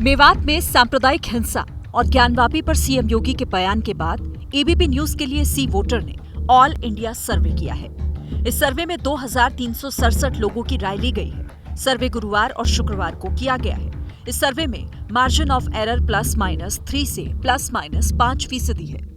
मेवात में सांप्रदायिक हिंसा और ज्ञानवापी पर सीएम योगी के बयान के बाद एबीपी न्यूज के लिए सी वोटर ने ऑल इंडिया सर्वे किया है। इस सर्वे में 2367 लोगों की राय ली गई है। सर्वे गुरुवार और शुक्रवार को किया गया है। इस सर्वे में मार्जिन ऑफ एरर +-3 से +-5% है।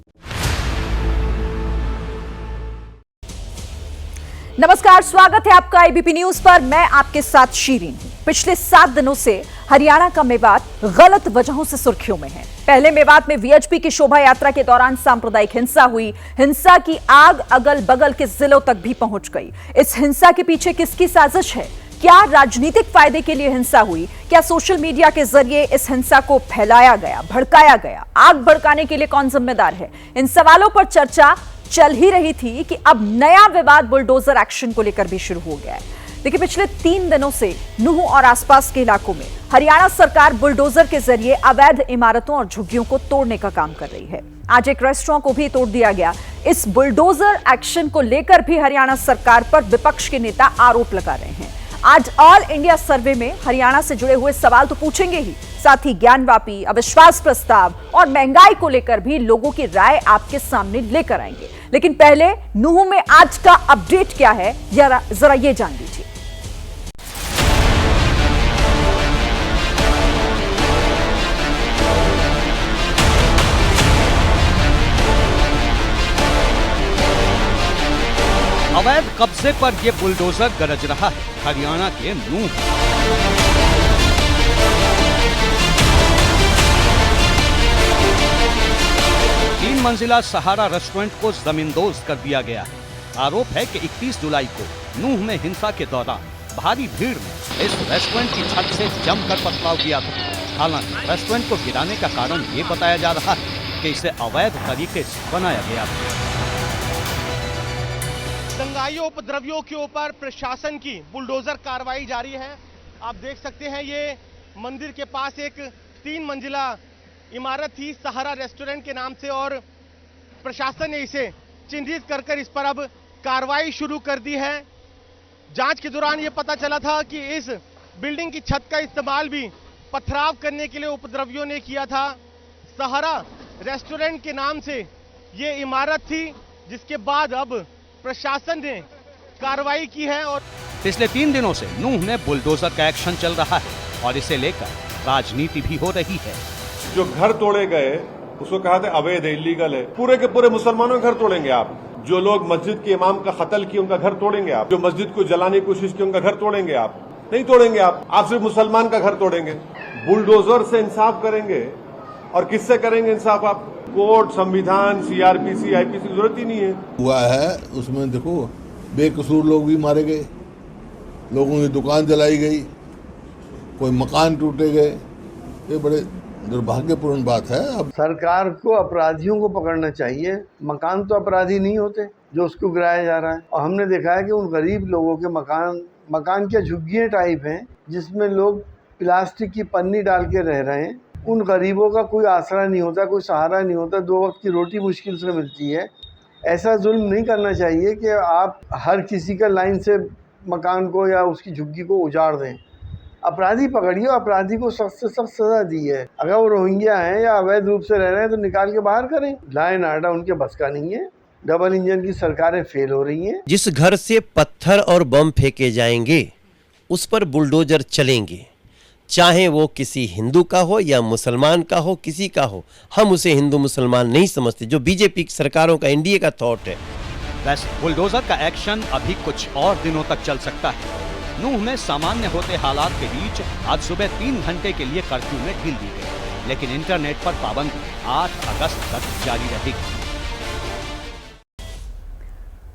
नमस्कार, स्वागत है आपका एबीपी न्यूज पर। मैं आपके साथ शीरीन हूं। पिछले 7 दिनों से हरियाणा का मेवात गलत वजहों से सुर्खियों में है। पहले मेवात में वीएचपी की शोभा यात्रा के दौरान सांप्रदायिक हिंसा हुई। हिंसा की आग अगल बगल के जिलों तक भी पहुंच गई। इस हिंसा के पीछे किसकी साजिश है? क्या राजनीतिक फायदे के लिए हिंसा हुई? क्या सोशल मीडिया के जरिए इस हिंसा को फैलाया गया, भड़काया गया? आग भड़काने के लिए कौन जिम्मेदार है? इन सवालों पर चर्चा चल ही रही थी कि अब नया विवाद बुलडोजर एक्शन को लेकर भी शुरू हो गया है। देखिए, पिछले 3 दिनों से नूंह और आसपास के इलाकों में हरियाणा सरकार बुलडोजर के जरिए अवैध इमारतों और झुग्गियों को तोड़ने का काम कर रही है। आज एक रेस्टोरेंट को भी तोड़ दिया गया। इस बुलडोजर एक्शन को लेकर भी हरियाणा सरकार पर विपक्ष के नेता आरोप लगा रहे हैं। आज ऑल इंडिया सर्वे में हरियाणा से जुड़े हुए सवाल तो पूछेंगे ही, साथ ही ज्ञानवापी, अविश्वास प्रस्ताव और महंगाई को लेकर भी लोगों की राय आपके सामने लेकर आएंगे। लेकिन पहले नूंह में आज का अपडेट क्या है, जरा ये जान लीजिए। अवैध कब्जे पर यह बुलडोजर गरज रहा है हरियाणा के नूंह। तीन मंजिला सहारा रेस्टोरेंट को जमींदोज कर दिया गया है। आरोप है कि 31 जुलाई को नूंह में हिंसा के दौरान भारी भीड़ में इस रेस्टोरेंट की छत से जमकर पथराव किया था। हालांकि रेस्टोरेंट को गिराने का कारण ये बताया जा रहा है कि इसे अवैध तरीके से बनाया गया था। दंगाइयों उपद्रवियों के ऊपर प्रशासन की बुलडोजर कार्रवाई जारी है। आप देख सकते हैं, ये मंदिर के पास एक 3 मंजिला इमारत थी सहारा रेस्टोरेंट के नाम से, और प्रशासन ने इसे चिन्हित कर इस पर अब कार्रवाई शुरू कर दी है। जांच के दौरान ये पता चला था कि इस बिल्डिंग की छत का इस्तेमाल भी पथराव करने के लिए उपद्रवियों ने किया था। सहारा रेस्टोरेंट के नाम से ये इमारत थी, जिसके बाद अब प्रशासन ने कार्रवाई की है। और पिछले 3 दिनों से नूंह में बुलडोजर का एक्शन चल रहा है और इसे लेकर राजनीति भी हो रही है। जो घर तोड़े गए उसको कहा था अवैध है, इलीगल है। पूरे के पूरे मुसलमानों के घर तोड़ेंगे आप। जो लोग मस्जिद के इमाम का कत्ल किए उनका घर तोड़ेंगे आप। जो मस्जिद को जलाने की कोशिश की उनका घर तोड़ेंगे आप? नहीं तोड़ेंगे आप सिर्फ मुसलमान का घर तोड़ेंगे। बुलडोजर से इंसाफ करेंगे, और किससे करेंगे इंसाफ आप? कोर्ट, संविधान, सीआरपीसी, आईपीसी की जरूरत ही नहीं है। हुआ है उसमें देखो, बेकसूर लोग भी मारे गए, लोगों की दुकान जलाई गई, कोई मकान टूटे गए। ये बड़े दुर्भाग्यपूर्ण बात है। अब सरकार को अपराधियों को पकड़ना चाहिए। मकान तो अपराधी नहीं होते जो उसको गिराया जा रहा है। और हमने देखा है कि उन गरीब लोगों के मकान के झुग्गियाँ टाइप हैं, जिसमें लोग प्लास्टिक की पन्नी डाल के रह रहे हैं। उन गरीबों का कोई आसरा नहीं होता, कोई सहारा नहीं होता। 2 वक्त की रोटी मुश्किल से मिलती है। ऐसा जुल्म नहीं करना चाहिए कि आप हर किसी का लाइन से मकान को या उसकी झुग्गी को उजाड़ दें। अपराधी पकड़िए, अपराधी को सख्त से सख्त सजा दी है। अगर वो रोहिंग्या हैं या अवैध रूप से रह रहे हैं तो निकाल के बाहर करें। लाइन आर्डर उनके बस का नहीं है। डबल इंजन की सरकारें फेल हो रही हैं। जिस घर से पत्थर और बम फेंके जाएंगे उस पर बुलडोजर चलेंगे, चाहे वो किसी हिंदू का हो या मुसलमान का हो, किसी का हो। हम उसे हिंदू मुसलमान नहीं समझते, जो बीजेपी की सरकारों का, एनडीए का थॉट है। वैसे बुलडोजर का एक्शन अभी कुछ और दिनों तक चल सकता है। नूंह में सामान्य होते हालात के बीच आज सुबह 3 घंटे के लिए कर्फ्यू में ढील दी गई, लेकिन इंटरनेट पर पाबंदी 8 अगस्त तक जारी रहेगी।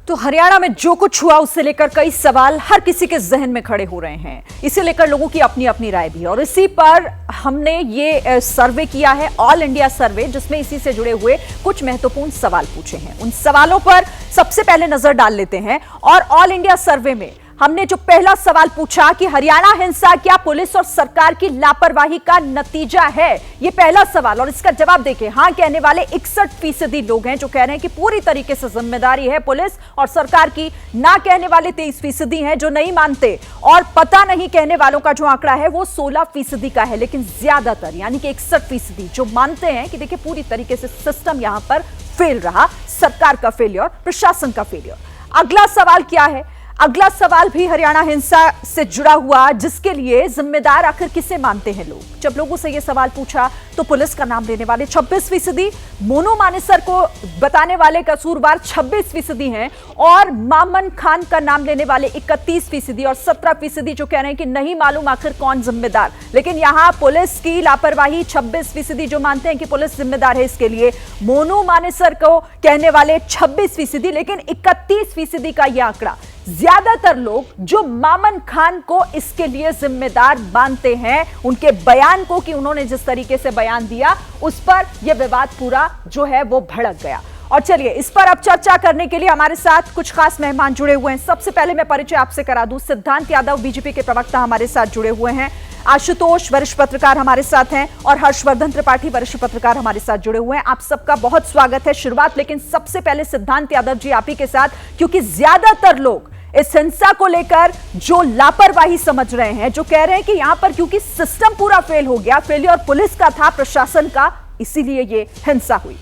तो हरियाणा में जो कुछ हुआ उससे लेकर कई सवाल हर किसी के जहन में खड़े हो रहे हैं। इसे लेकर लोगों की अपनी अपनी राय भी है, और इसी पर हमने ये सर्वे किया है, ऑल इंडिया सर्वे, जिसमें इसी से जुड़े हुए कुछ महत्वपूर्ण सवाल पूछे हैं। उन सवालों पर सबसे पहले नजर डाल लेते हैं। और ऑल इंडिया सर्वे में हमने जो पहला सवाल पूछा कि हरियाणा हिंसा क्या पुलिस और सरकार की लापरवाही का नतीजा है, ये पहला सवाल, और इसका जवाब देखिए। हां कहने वाले 61% लोग हैं जो कह रहे हैं कि पूरी तरीके से जिम्मेदारी है पुलिस और सरकार की। ना कहने वाले 23% हैं जो नहीं मानते, और पता नहीं कहने वालों का जो आंकड़ा है वो 16% का है। लेकिन ज्यादातर यानी कि 61% जो मानते हैं कि देखिए पूरी तरीके से सिस्टम यहां पर फेल रहा, सरकार का फेलियर, प्रशासन का फेलियर। अगला सवाल क्या है? अगला सवाल भी हरियाणा हिंसा से जुड़ा हुआ, जिसके लिए जिम्मेदार आखिर किसे मानते हैं लोग। जब लोगों से यह सवाल पूछा तो पुलिस का नाम लेने वाले 26%, मोनू मानेसर को बताने वाले कसूरवार 26% हैं, और मामन खान का नाम लेने वाले 31% और 17% जो कह रहे हैं कि नहीं मालूम आखिर कौन जिम्मेदार। लेकिन यहां पुलिस की लापरवाही 26% जो मानते हैं कि पुलिस जिम्मेदार है इसके लिए, मोनू मानेसर को कहने वाले 26%, लेकिन 31% का यह आंकड़ा। ज्यादातर लोग जो मामन खान को इसके लिए जिम्मेदार मानते हैं, उनके बयान को कि उन्होंने जिस तरीके से बयान दिया उस पर यह विवाद पूरा जो है वो भड़क गया। और चलिए इस पर अब चर्चा करने के लिए हमारे साथ कुछ खास मेहमान जुड़े हुए हैं। सबसे पहले मैं परिचय आपसे करा दूं, सिद्धांत यादव बीजेपी के प्रवक्ता हमारे साथ जुड़े हुए हैं, आशुतोष वरिष्ठ पत्रकार हमारे साथ हैं, और हर्षवर्धन त्रिपाठी वरिष्ठ पत्रकार हमारे साथ जुड़े हुए हैं। आप सबका बहुत स्वागत है। शुरुआत लेकिन सबसे पहले सिद्धांत यादव जी आप ही के साथ, क्योंकि ज्यादातर लोग इस हिंसा को लेकर जो लापरवाही समझ रहे हैं, जो कह रहे हैं कि यहां पर क्योंकि सिस्टम पूरा फेल हो गया, फेलियर पुलिस का था, प्रशासन का, इसीलिए ये हिंसा हुई।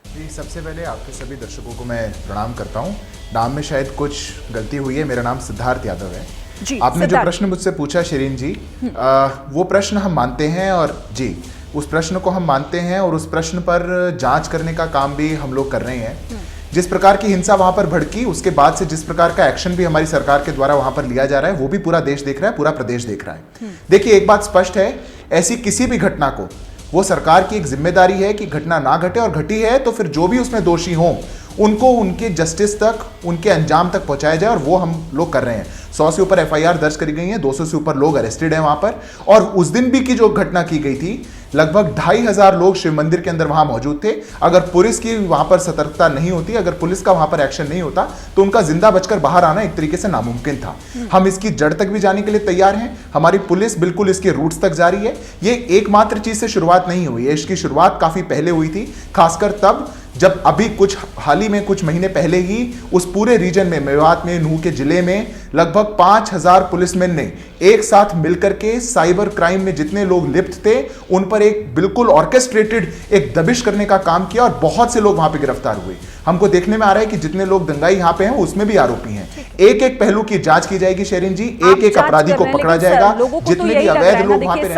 जी, सबसे पहले आपके सभी दर्शकों को मैं प्रणाम करता हूं। नाम में शायद कुछ गलती हुई है, मेरा नाम सिद्धार्थ यादव है। जी, आपने जो प्रश्न मुझसे पूछा शिरीन जी, वो प्रश्न हम मानते हैं, और जी उस प्रश्न को हम मानते हैं, और उस प्रश्न पर जांच करने का काम भी हम लोग कर रहे हैं। जिस प्रकार की हिंसा वहां पर भड़की, उसके बाद से जिस प्रकार का एक्शन भी हमारी सरकार के द्वारा वहां पर लिया जा रहा है, वो भी पूरा देश देख रहा है, पूरा प्रदेश देख रहा है। देखिए, एक बात स्पष्ट है, ऐसी किसी भी घटना को वो सरकार की एक जिम्मेदारी है कि घटना ना घटे, और घटी है तो फिर जो भी उसमें दोषी हों उनको उनके जस्टिस तक, उनके अंजाम तक पहुंचाया जाए, और वो हम लोग कर रहे हैं। 100 से ऊपर FIR दर्ज करी गई हैं, 200 से ऊपर लोग अरेस्टेड हैं वहां पर। और उस दिन भी की जो घटना की गई थी, लगभग 2500 लोग शिव मंदिर के अंदर वहां मौजूद थे। अगर पुलिस की वहां पर सतर्कता नहीं होती, अगर पुलिस का वहां पर एक्शन नहीं होता, तो उनका जिंदा बचकर बाहर आना एक तरीके से नामुमकिन था। हम इसकी जड़ तक भी जाने के लिए तैयार हैं। हमारी पुलिस बिल्कुल इसके रूट्स तक जा रही है। ये एकमात्र चीज से शुरुआत नहीं हुई है, इसकी शुरुआत काफी पहले हुई थी, खासकर तब जब अभी कुछ हाल ही में कुछ महीने पहले ही उस पूरे रीजन में, मेवात में, नूह के जिले में लगभग 5000 पुलिसमैन ने एक साथ मिलकर के साइबर क्राइम में जितने लोग लिप्त थे उन पर एक बिल्कुल ऑर्केस्ट्रेटेड एक दबिश करने का काम किया, और बहुत से लोग वहां पे गिरफ्तार हुए। हमको देखने में आ रहा है कि जितने लोग दंगाई यहाँ पे हैं उसमें भी आरोपी हैं। एक एक पहलू की जांच की जाएगी शेरिन जी, एक एक अपराधी को पकड़ा जाएगा। जितने भी अवैध लोग वहां पे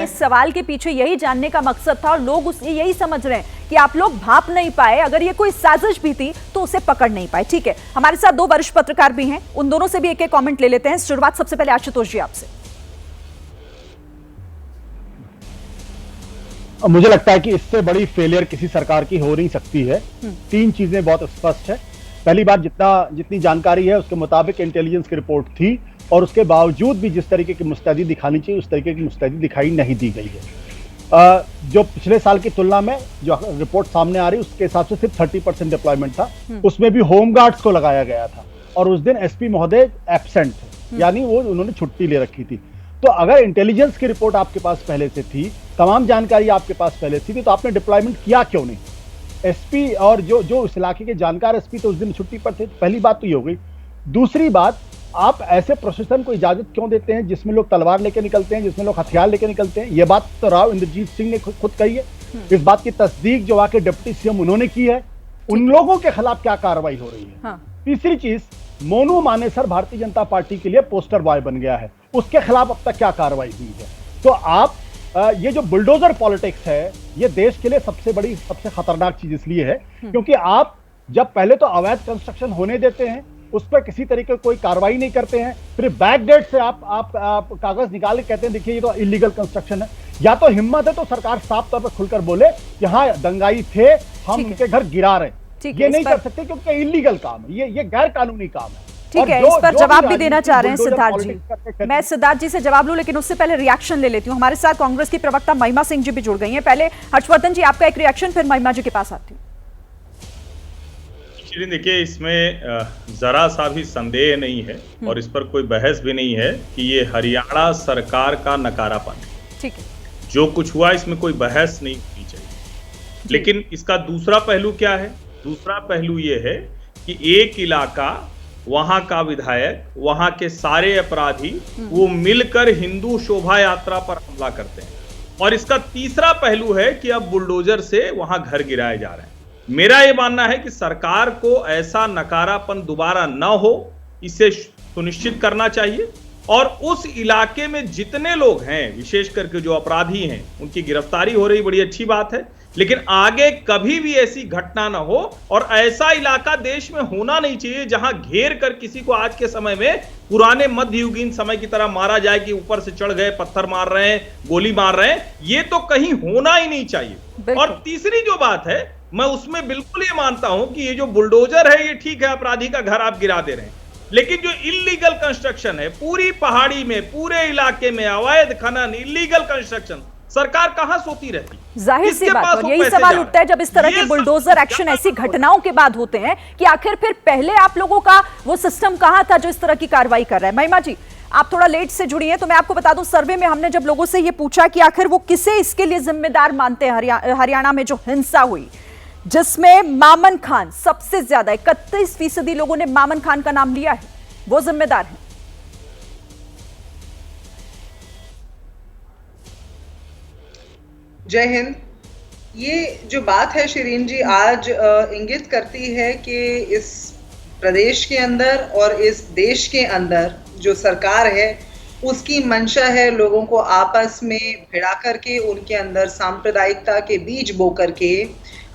सवाल के पीछे यही जानने का मकसद था, और लोग उससे यही समझ रहे हैं कि आप लोग भाप नहीं पाए, अगर ये कोई साजिश भी थी तो उसे पकड़ नहीं पाए। ठीक है, हमारे साथ 2 वरिष्ठ पत्रकार भी हैं, उन दोनों से भी एक एक कमेंट ले लेते हैं। शुरुआत सबसे पहले आशुतोष जी आपसे। मुझे लगता है कि इससे बड़ी फेलियर किसी सरकार की हो नहीं सकती है। 3 चीजें बहुत स्पष्ट है। पहली बात, जितनी जानकारी है उसके मुताबिक इंटेलिजेंस की रिपोर्ट थी, और उसके बावजूद भी जिस तरीके की मुस्तैदी दिखानी चाहिए उस तरीके की मुस्तैदी दिखाई नहीं दी गई है। जो पिछले साल की तुलना में जो रिपोर्ट सामने आ रही है उसके हिसाब से सिर्फ 30% डिप्लॉयमेंट था, उसमें भी होमगार्ड्स को लगाया गया था, और उस दिन SP महोदय एब्सेंट थे, यानी वो उन्होंने छुट्टी ले रखी थी। तो अगर इंटेलिजेंस की रिपोर्ट आपके पास पहले से थी, तमाम जानकारी आपके पास पहले से थी, तो आपने डिप्लॉयमेंट किया क्यों नहीं? SP और जो इस इलाके के जानकार SP तो उस दिन छुट्टी पर थे। पहली बात तो ये हो गई। दूसरी बात, आप ऐसे प्रोसेशन को इजाजत क्यों देते हैं जिसमें लोग तलवार लेके निकलते हैं, जिसमें लोग हथियार लेके निकलते हैं? ये बात तो राव इंद्रजीत सिंह ने खुद कही है। इस बात की तस्दीक जो आके डिप्टी CM उन्होंने की है। उन लोगों के खिलाफ क्या कार्रवाई हो रही है? हाँ। तीसरी चीज, मोनू मानेसर भारतीय जनता पार्टी के लिए पोस्टर बॉय बन गया है, उसके खिलाफ अब तक क्या कार्रवाई हुई है? तो आप ये जो बुलडोजर पॉलिटिक्स है, ये देश के लिए सबसे बड़ी, सबसे खतरनाक चीज इसलिए है क्योंकि आप जब पहले तो अवैध कंस्ट्रक्शन होने देते हैं, उस पर किसी तरीके कोई कार्रवाई नहीं करते हैं, फिर बैकडेट से आप कागज निकाल के कहते हैं देखिए ये तो इलीगल कंस्ट्रक्शन है। या तो हिम्मत है तो सरकार साफ तौर पर खुलकर बोले कि हाँ दंगाई थे, हम उनके घर गिरा रहे। ये नहीं कर सकते क्योंकि इलीगल काम है, ये गैर कानूनी काम है। ठीक है, इस पर जवाब भी देना चाह रहे हैं सिद्धार्थ जी। मैं सिद्धार्थ जी से जवाब लूं, लेकिन उससे पहले रिएक्शन ले लेती हूं। हमारे साथ कांग्रेस की प्रवक्ता महिमा सिंह जी भी जुड़ गई हैं। पहले हर्षवर्धन जी आपका एक रिएक्शन, फिर महिमा जी के पास आती हूं। श्री देखिए, इसमें जरा सा भी संदेह नहीं है और इस पर कोई बहस भी नहीं है कि ये हरियाणा सरकार का नकारापन है। ठीक है, जो कुछ हुआ इसमें कोई बहस नहीं होनी चाहिए। लेकिन इसका दूसरा पहलू क्या है? दूसरा पहलू ये है कि एक इलाका, वहां का विधायक, वहां के सारे अपराधी वो मिलकर हिंदू शोभा यात्रा पर हमला करते हैं। और इसका तीसरा पहलू है कि अब बुलडोजर से वहां घर गिराए जा रहे हैं। मेरा ये मानना है कि सरकार को ऐसा नकारापन दोबारा न हो, इसे सुनिश्चित करना चाहिए और उस इलाके में जितने लोग हैं, विशेष करके जो अपराधी हैं, उनकी गिरफ्तारी हो रही, बड़ी अच्छी बात है। लेकिन आगे कभी भी ऐसी घटना ना हो और ऐसा इलाका देश में होना नहीं चाहिए जहां घेर कर किसी को आज के समय में पुराने मध्ययुगीन समय की तरह मारा जाए कि ऊपर से चढ़ गए, पत्थर मार रहे हैं, गोली मार रहे हैं। ये तो कहीं होना ही नहीं चाहिए। और तीसरी जो बात है, मैं उसमें बिल्कुल ये मानता हूं कि ये जो बुलडोजर है, ये ठीक है, अपराधी का घर आप गिरा दे रहे हैं, लेकिन जो इल्लीगल कंस्ट्रक्शन है पूरी पहाड़ी में, पूरे इलाके में अवैध खनन, इल्लीगल कंस्ट्रक्शन, सरकार कहां सोती रहती? जाहिर सी बात, और यही सवाल उठता है जब इस तरह के बुलडोजर एक्शन ऐसी घटनाओं के बाद होते हैं कि आखिर फिर पहले आप लोगों का वो सिस्टम कहां था जो इस तरह की कार्रवाई कर रहा है। महिमा जी, आप थोड़ा लेट से जुड़ी हैं, तो मैं आपको बता दूं, सर्वे में हमने जब लोगों से ये पूछा कि आखिर वो किसे इसके लिए जिम्मेदार मानते हैं, हरियाणा में जो हिंसा हुई जिसमें मामन खान सबसे ज्यादा 31% लोगों ने मामन खान का नाम लिया है, वो जिम्मेदार है। जय हिंद। ये जो बात है शिरीन जी, आज इंगित करती है कि इस प्रदेश के अंदर और इस देश के अंदर जो सरकार है उसकी मंशा है लोगों को आपस में भिड़ा करके, उनके अंदर सांप्रदायिकता के बीज बो करके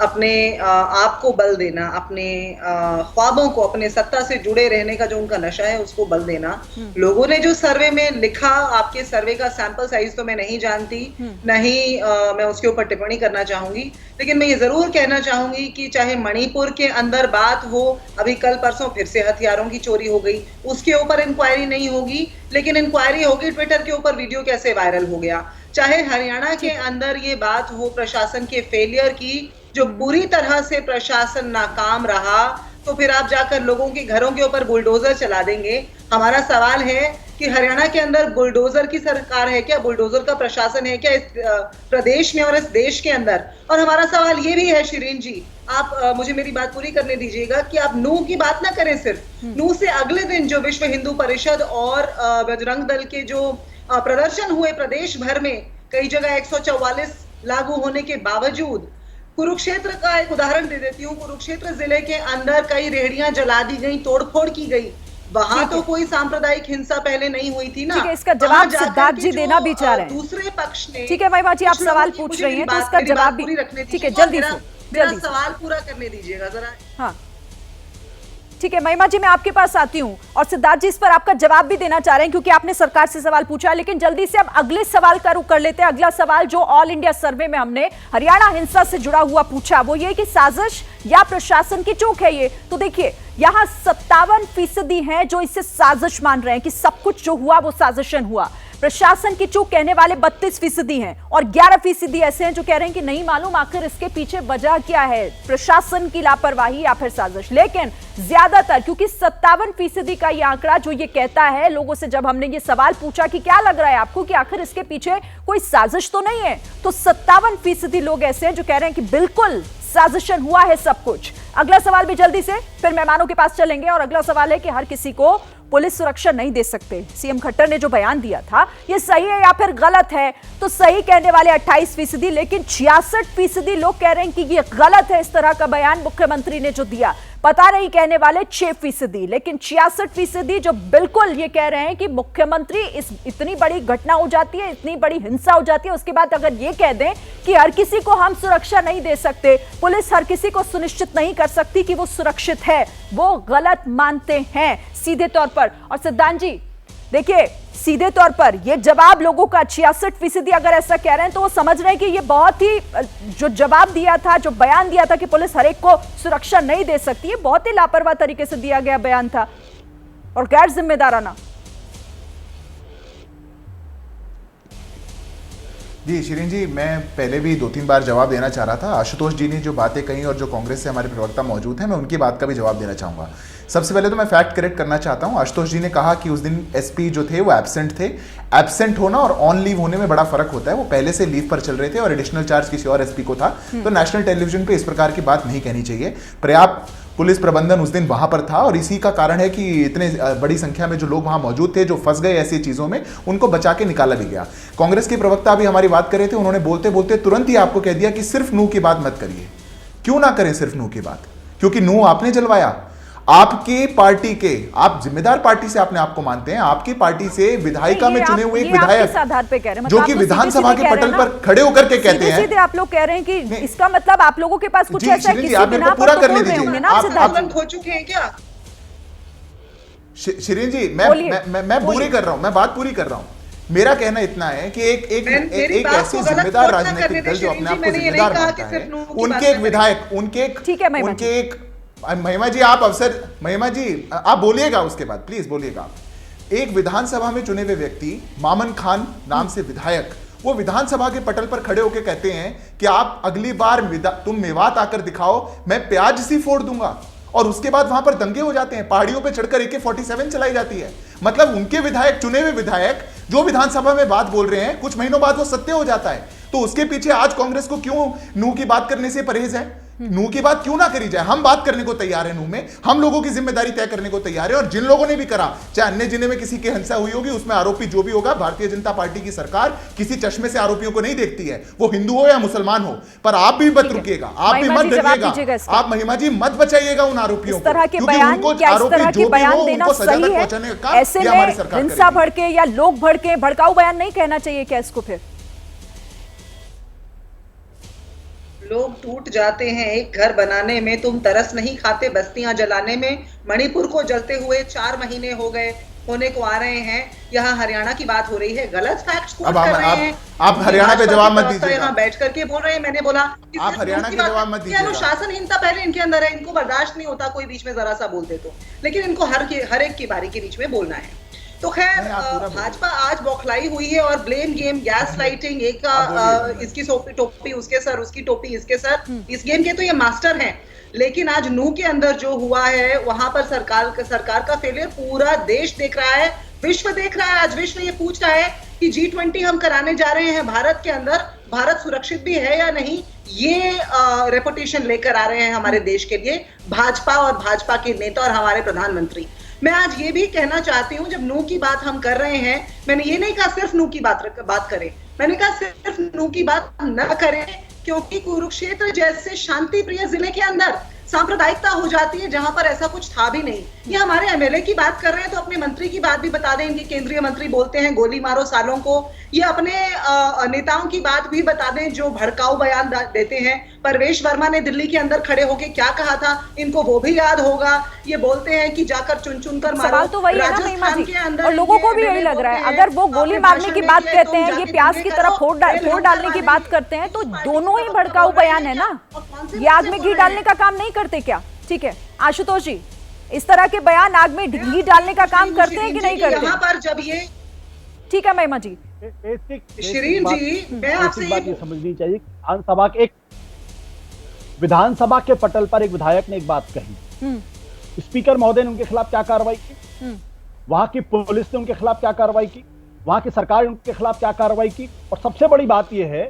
अपने आप को बल देना, अपने ख्वाबों को, अपने सत्ता से जुड़े रहने का जो उनका नशा है उसको बल देना। लोगों ने जो सर्वे में लिखा, आपके सर्वे का सैंपल साइज तो मैं नहीं जानती, नहीं मैं उसके ऊपर टिप्पणी करना चाहूंगी, लेकिन मैं ये जरूर कहना चाहूंगी कि चाहे मणिपुर के अंदर बात हो, अभी कल परसों फिर से हथियारों की चोरी हो गई, उसके ऊपर इंक्वायरी नहीं होगी, लेकिन इंक्वायरी होगी ट्विटर के ऊपर वीडियो कैसे वायरल हो गया। चाहे हरियाणा के अंदर ये बात हो प्रशासन के फेलियर की, जो पूरी तरह से प्रशासन नाकाम रहा, तो फिर आप जाकर लोगों के घरों के ऊपर बुलडोजर चला देंगे। हमारा सवाल है कि हरियाणा के अंदर बुलडोजर की सरकार है क्या, बुलडोजर का प्रशासन है क्या इस प्रदेश में और इस देश के अंदर? और हमारा सवाल ये भी है शिरीन जी, आप मुझे मेरी बात पूरी करने दीजिएगा, कि आप नूह की बात ना करें सिर्फ। नूह से अगले दिन जो विश्व हिंदू परिषद और बजरंग दल के जो प्रदर्शन हुए प्रदेश भर में, कई जगह 144 लागू होने के बावजूद, कुरुक्षेत्र का एक उदाहरण दे देती हूँ, कुरुक्षेत्र जिले के अंदर कई रेहड़ियां जला दी गई, तोड़फोड़ की गई, वहां तो कोई सांप्रदायिक हिंसा पहले नहीं हुई थी ना। ठीक है, इसका जवाब सिद्धार्थ जी देना भी चाह रहे हैं। दूसरे पक्ष ने, ठीक है महिमा जी, आप सवाल पूछ रही हैं तो उसका जवाब भी, ठीक है, जल्दी से मेरा सवाल पूरा करने दीजिएगा जरा। हाँ ठीक है महिमा जी, मैं आपके पास आती हूं और सिद्धार्थ जी इस पर आपका जवाब भी देना चाह रहे हैं क्योंकि आपने सरकार से सवाल पूछा, लेकिन जल्दी से अब अगले सवाल का रुख कर लेते हैं। अगला सवाल जो ऑल इंडिया सर्वे में हमने हरियाणा हिंसा से जुड़ा हुआ पूछा, वो ये कि साजिश या प्रशासन की चूक है ये। तो देखिए यहां 57% हैं जो इसे साजिश मान रहे हैं कि सब कुछ जो हुआ वो साजिशन हुआ। प्रशासन की चूक कहने वाले 32% हैं और 11% ऐसे हैं जो कह रहे हैं कि नहीं मालूम आखिर इसके पीछे वजह क्या है, प्रशासन की लापरवाही या फिर साजिश। लेकिन ज्यादातर, क्योंकि 57% का ये आंकड़ा जो ये कहता है, लोगों से जब हमने ये सवाल पूछा कि क्या लग रहा है आपको कि आखिर इसके पीछे कोई साजिश तो नहीं है, तो 57% लोग ऐसे हैं जो कह रहे हैं कि बिल्कुल साजिशन हुआ है सब कुछ। अगला सवाल भी जल्दी से, फिर मेहमानों के पास चलेंगे। और अगला सवाल है कि हर किसी को पुलिस सुरक्षा नहीं दे सकते। सीएम खट्टर ने जो बयान दिया था ये सही है या फिर गलत है? तो सही कहने वाले 28%, लेकिन 66% लोग कह रहे हैं कि ये गलत है इस तरह का बयान मुख्यमंत्री ने जो दिया। पता नहीं कहने वाले 6%, लेकिन 66% जो बिल्कुल ये कह रहे हैं कि मुख्यमंत्री इतनी बड़ी घटना हो जाती है, इतनी बड़ी हिंसा हो जाती है, उसके बाद अगर ये कह दें कि हर किसी को हम सुरक्षा नहीं दे सकते, पुलिस हर किसी को सुनिश्चित नहीं कर सकती कि वो सुरक्षित है, वो गलत मानते हैं सीधे तौर पर। और सिद्धांत जी देखिए, सीधे तौर पर ये जवाब लोगों का 66% अगर ऐसा कह रहे हैं तो वो समझ रहे हैं कि ये बहुत ही, जो जवाब दिया था, जो बयान दिया था कि पुलिस हर एक को सुरक्षा नहीं दे सकती है, बहुत ही लापरवाह तरीके से दिया गया बयान था और गैर जिम्मेदाराना। जी शिरीन जी, मैं पहले भी 2-3 बार जवाब देना चाह रहा था। आशुतोष जी ने जो बातें कही और जो कांग्रेस से हमारे प्रवक्ता मौजूद हैं, मैं उनकी बात का भी जवाब देना चाहूँगा। सबसे पहले तो मैं फैक्ट करेक्ट करना चाहता हूँ। आशुतोष जी ने कहा कि उस दिन एसपी जो थे वो एब्सेंट थे। एब्सेंट होना और ऑन लीव होने में बड़ा फर्क होता है। वो पहले से लीव पर चल रहे थे और एडिशनल चार्ज किसी और एसपी को था, तो नेशनल टेलीविजन पे इस प्रकार की बात नहीं कहनी चाहिए। पर्याप्त पुलिस प्रबंधन उस दिन वहां पर था और इसी का कारण है कि इतने बड़ी संख्या में जो लोग वहां मौजूद थे, जो फंस गए ऐसी चीजों में, उनको बचा के निकाला भी गया। कांग्रेस के प्रवक्ता भी हमारी बात कर रहे थे, उन्होंने बोलते बोलते तुरंत ही आपको कह दिया कि सिर्फ नू की बात मत करिए। क्यों ना करें सिर्फ नू की बात? क्योंकि नू आपने जलवाया। आपकी पार्टी के, आप जिम्मेदार पार्टी से आपने आपको मानते हैं, आपकी पार्टी से विधायिका में चुने हुए एक विधायक जो कि विधानसभा के पटल पर खड़े होकर के कहते हैं, सीधे आप लोग कह रहे हैं कि इसका मतलब आप लोगों के पास कुछ ऐसा है कि आप मेरे को पूरा करने दीजिए। आप खो चुके हैं क्या? शिरीन जी, मैं पूरी कर रहा हूं, मैं बात पूरी कर रहा हूं। मेरा कहना इतना है कि एक ऐसी जिम्मेदार राजनीतिक दल जो अपने आप को जिम्मेदार मानता है, उनके एक विधायक, उनके एक महिमा जी, आप अवसर, महिमा जी आप बोलिएगा, उसके बाद प्लीज बोलिएगा। एक विधानसभा में चुने हुए व्यक्ति मामन खान नाम से विधायक, वो विधानसभा के पटल पर खड़े होकर कहते हैं कि आप अगली बार तुम मेवात आकर दिखाओ, मैं प्याज सी फोड़ दूंगा। और उसके बाद वहां पर दंगे हो जाते हैं, पहाड़ियों पे चढ़कर AK-47 चलाई जाती है। मतलब उनके विधायक, चुने हुए विधायक जो विधानसभा में बात बोल रहे हैं, कुछ महीनों बाद वो सत्य हो जाता है। तो उसके पीछे आज कांग्रेस को क्यों नू की बात करने से परहेज है? नू की बात क्यों ना करी जाए? हम बात करने को तैयार है नू में, हम लोगों की जिम्मेदारी तय करने को तैयार है। और जिन लोगों ने भी करा, चाहे अन्य जिले में किसी की हिंसा हुई होगी, उसमें आरोपी जो भी होगा, भारतीय जनता पार्टी की सरकार किसी चश्मे से आरोपियों को नहीं देखती है, वो हिंदू हो या मुसलमान हो। पर आप भी मत रुकिएगा, आप भी मत डरिएगा, आप महिमा जी मत बचाइएगा उन आरोपियों को, क्योंकि उनको आरोपी जो भी हो उनको सजा तक पहुंचाने का काम ये हमारी सरकार करेगी। हिंसा भड़के या लोग भड़के, भड़काऊ बयान नहीं कहना चाहिए क्या इसको? फिर लोग टूट जाते हैं एक घर बनाने में, तुम तरस नहीं खाते बस्तियां जलाने में। मणिपुर को जलते हुए 4 महीने हो गए, होने को आ रहे हैं। यहाँ हरियाणा की बात हो रही है, गलत फैक्ट्स कोट कर रहे हैं। आप हरियाणा पे जवाब मत दीजिए। यहाँ बैठ करके बोल रहे हैं, मैंने बोला आप हरियाणा के जवाब मत दीजिए। अनुशासनहीनता पहले इनके अंदर है, इनको बर्दाश्त नहीं होता कोई बीच में जरा सा बोल दे तो, लेकिन इनको हर एक की बारी के बीच में बोलना है। तो खैर, भाजपा आज बौखलाई हुई है और ब्लेम गेम, गैस लाइटिंग, एक इसकी टोपी उसके सर, उसकी टोपी इसके सर, इस गेम के तो ये मास्टर हैं। लेकिन आज नू के अंदर जो हुआ है, वहां पर सरकार का फेलियर पूरा देश देख रहा है, विश्व देख रहा है। आज विश्व ये पूछ रहा है कि G20 हम कराने जा रहे हैं भारत के अंदर, भारत सुरक्षित भी है या नहीं, ये रेपुटेशन लेकर आ रहे हैं हमारे देश के लिए भाजपा और भाजपा के नेता और हमारे प्रधानमंत्री। मैं आज ये भी कहना चाहती हूँ, जब नू की बात हम कर रहे हैं, मैंने ये नहीं कहा सिर्फ नू की बात करें, मैंने कहा सिर्फ नू की बात न करें, क्योंकि कुरुक्षेत्र जैसे शांति प्रिय जिले के अंदर सांप्रदायिकता हो जाती है जहां पर ऐसा कुछ था भी नहीं। ये हमारे MLA की बात कर रहे हैं तो अपने मंत्री की बात भी बता दें। इनके केंद्रीय मंत्री बोलते हैं गोली मारो सालों को। ये अपने नेताओं की बात भी बता दें जो भड़काऊ बयान देते हैं। परवेश वर्मा ने दिल्ली के अंदर खड़े होकर क्या कहा था, इनको वो भी याद होगा। ये बोलते हैं कि जाकर चुन चुन कर मारो। सवाल तो वही है ना महिमा जी, और लोगों को भी यही लग रहा है, अगर वो गोली मारने की बात कहते हैं, ये प्याज की तरफ फोड़ डालने की बात करते हैं, तो दोनों ही भड़काऊ बयान है ना। ये आग में घी डालने का काम नहीं करते क्या? ठीक है आशुतोष जी, इस तरह के बयान आग में घी डालने का काम करते हैं कि नहीं करते? यहाँ पर जब ये, ठीक है महिमा जी, शिरीन जी, मैं आपसे ये समझनी चाहिए, विधानसभा के पटल पर एक विधायक ने एक बात कही, स्पीकर महोदय ने उनके खिलाफ क्या कार्रवाई की, वहां की पुलिस ने उनके खिलाफ क्या कार्रवाई की, वहां की सरकार ने उनके खिलाफ क्या कार्रवाई की। और सबसे बड़ी बात यह है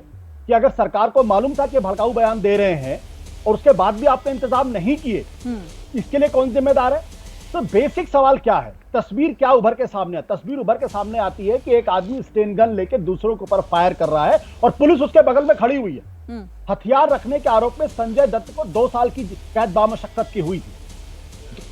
कि अगर सरकार को मालूम था कि भड़काऊ बयान दे रहे हैं और उसके बाद भी आपने इंतजाम नहीं किए, इसके लिए कौन जिम्मेदार है? तो बेसिक सवाल क्या है, तस्वीर क्या उभर के सामने है? तस्वीर उभर के सामने आती है कि एक आदमी स्टेन गन लेके दूसरों के ऊपर फायर कर रहा है और पुलिस उसके बगल में खड़ी हुई है। हथियार रखने के आरोप में संजय दत्त को 2 साल की कैद बामशक्कत की हुई थी,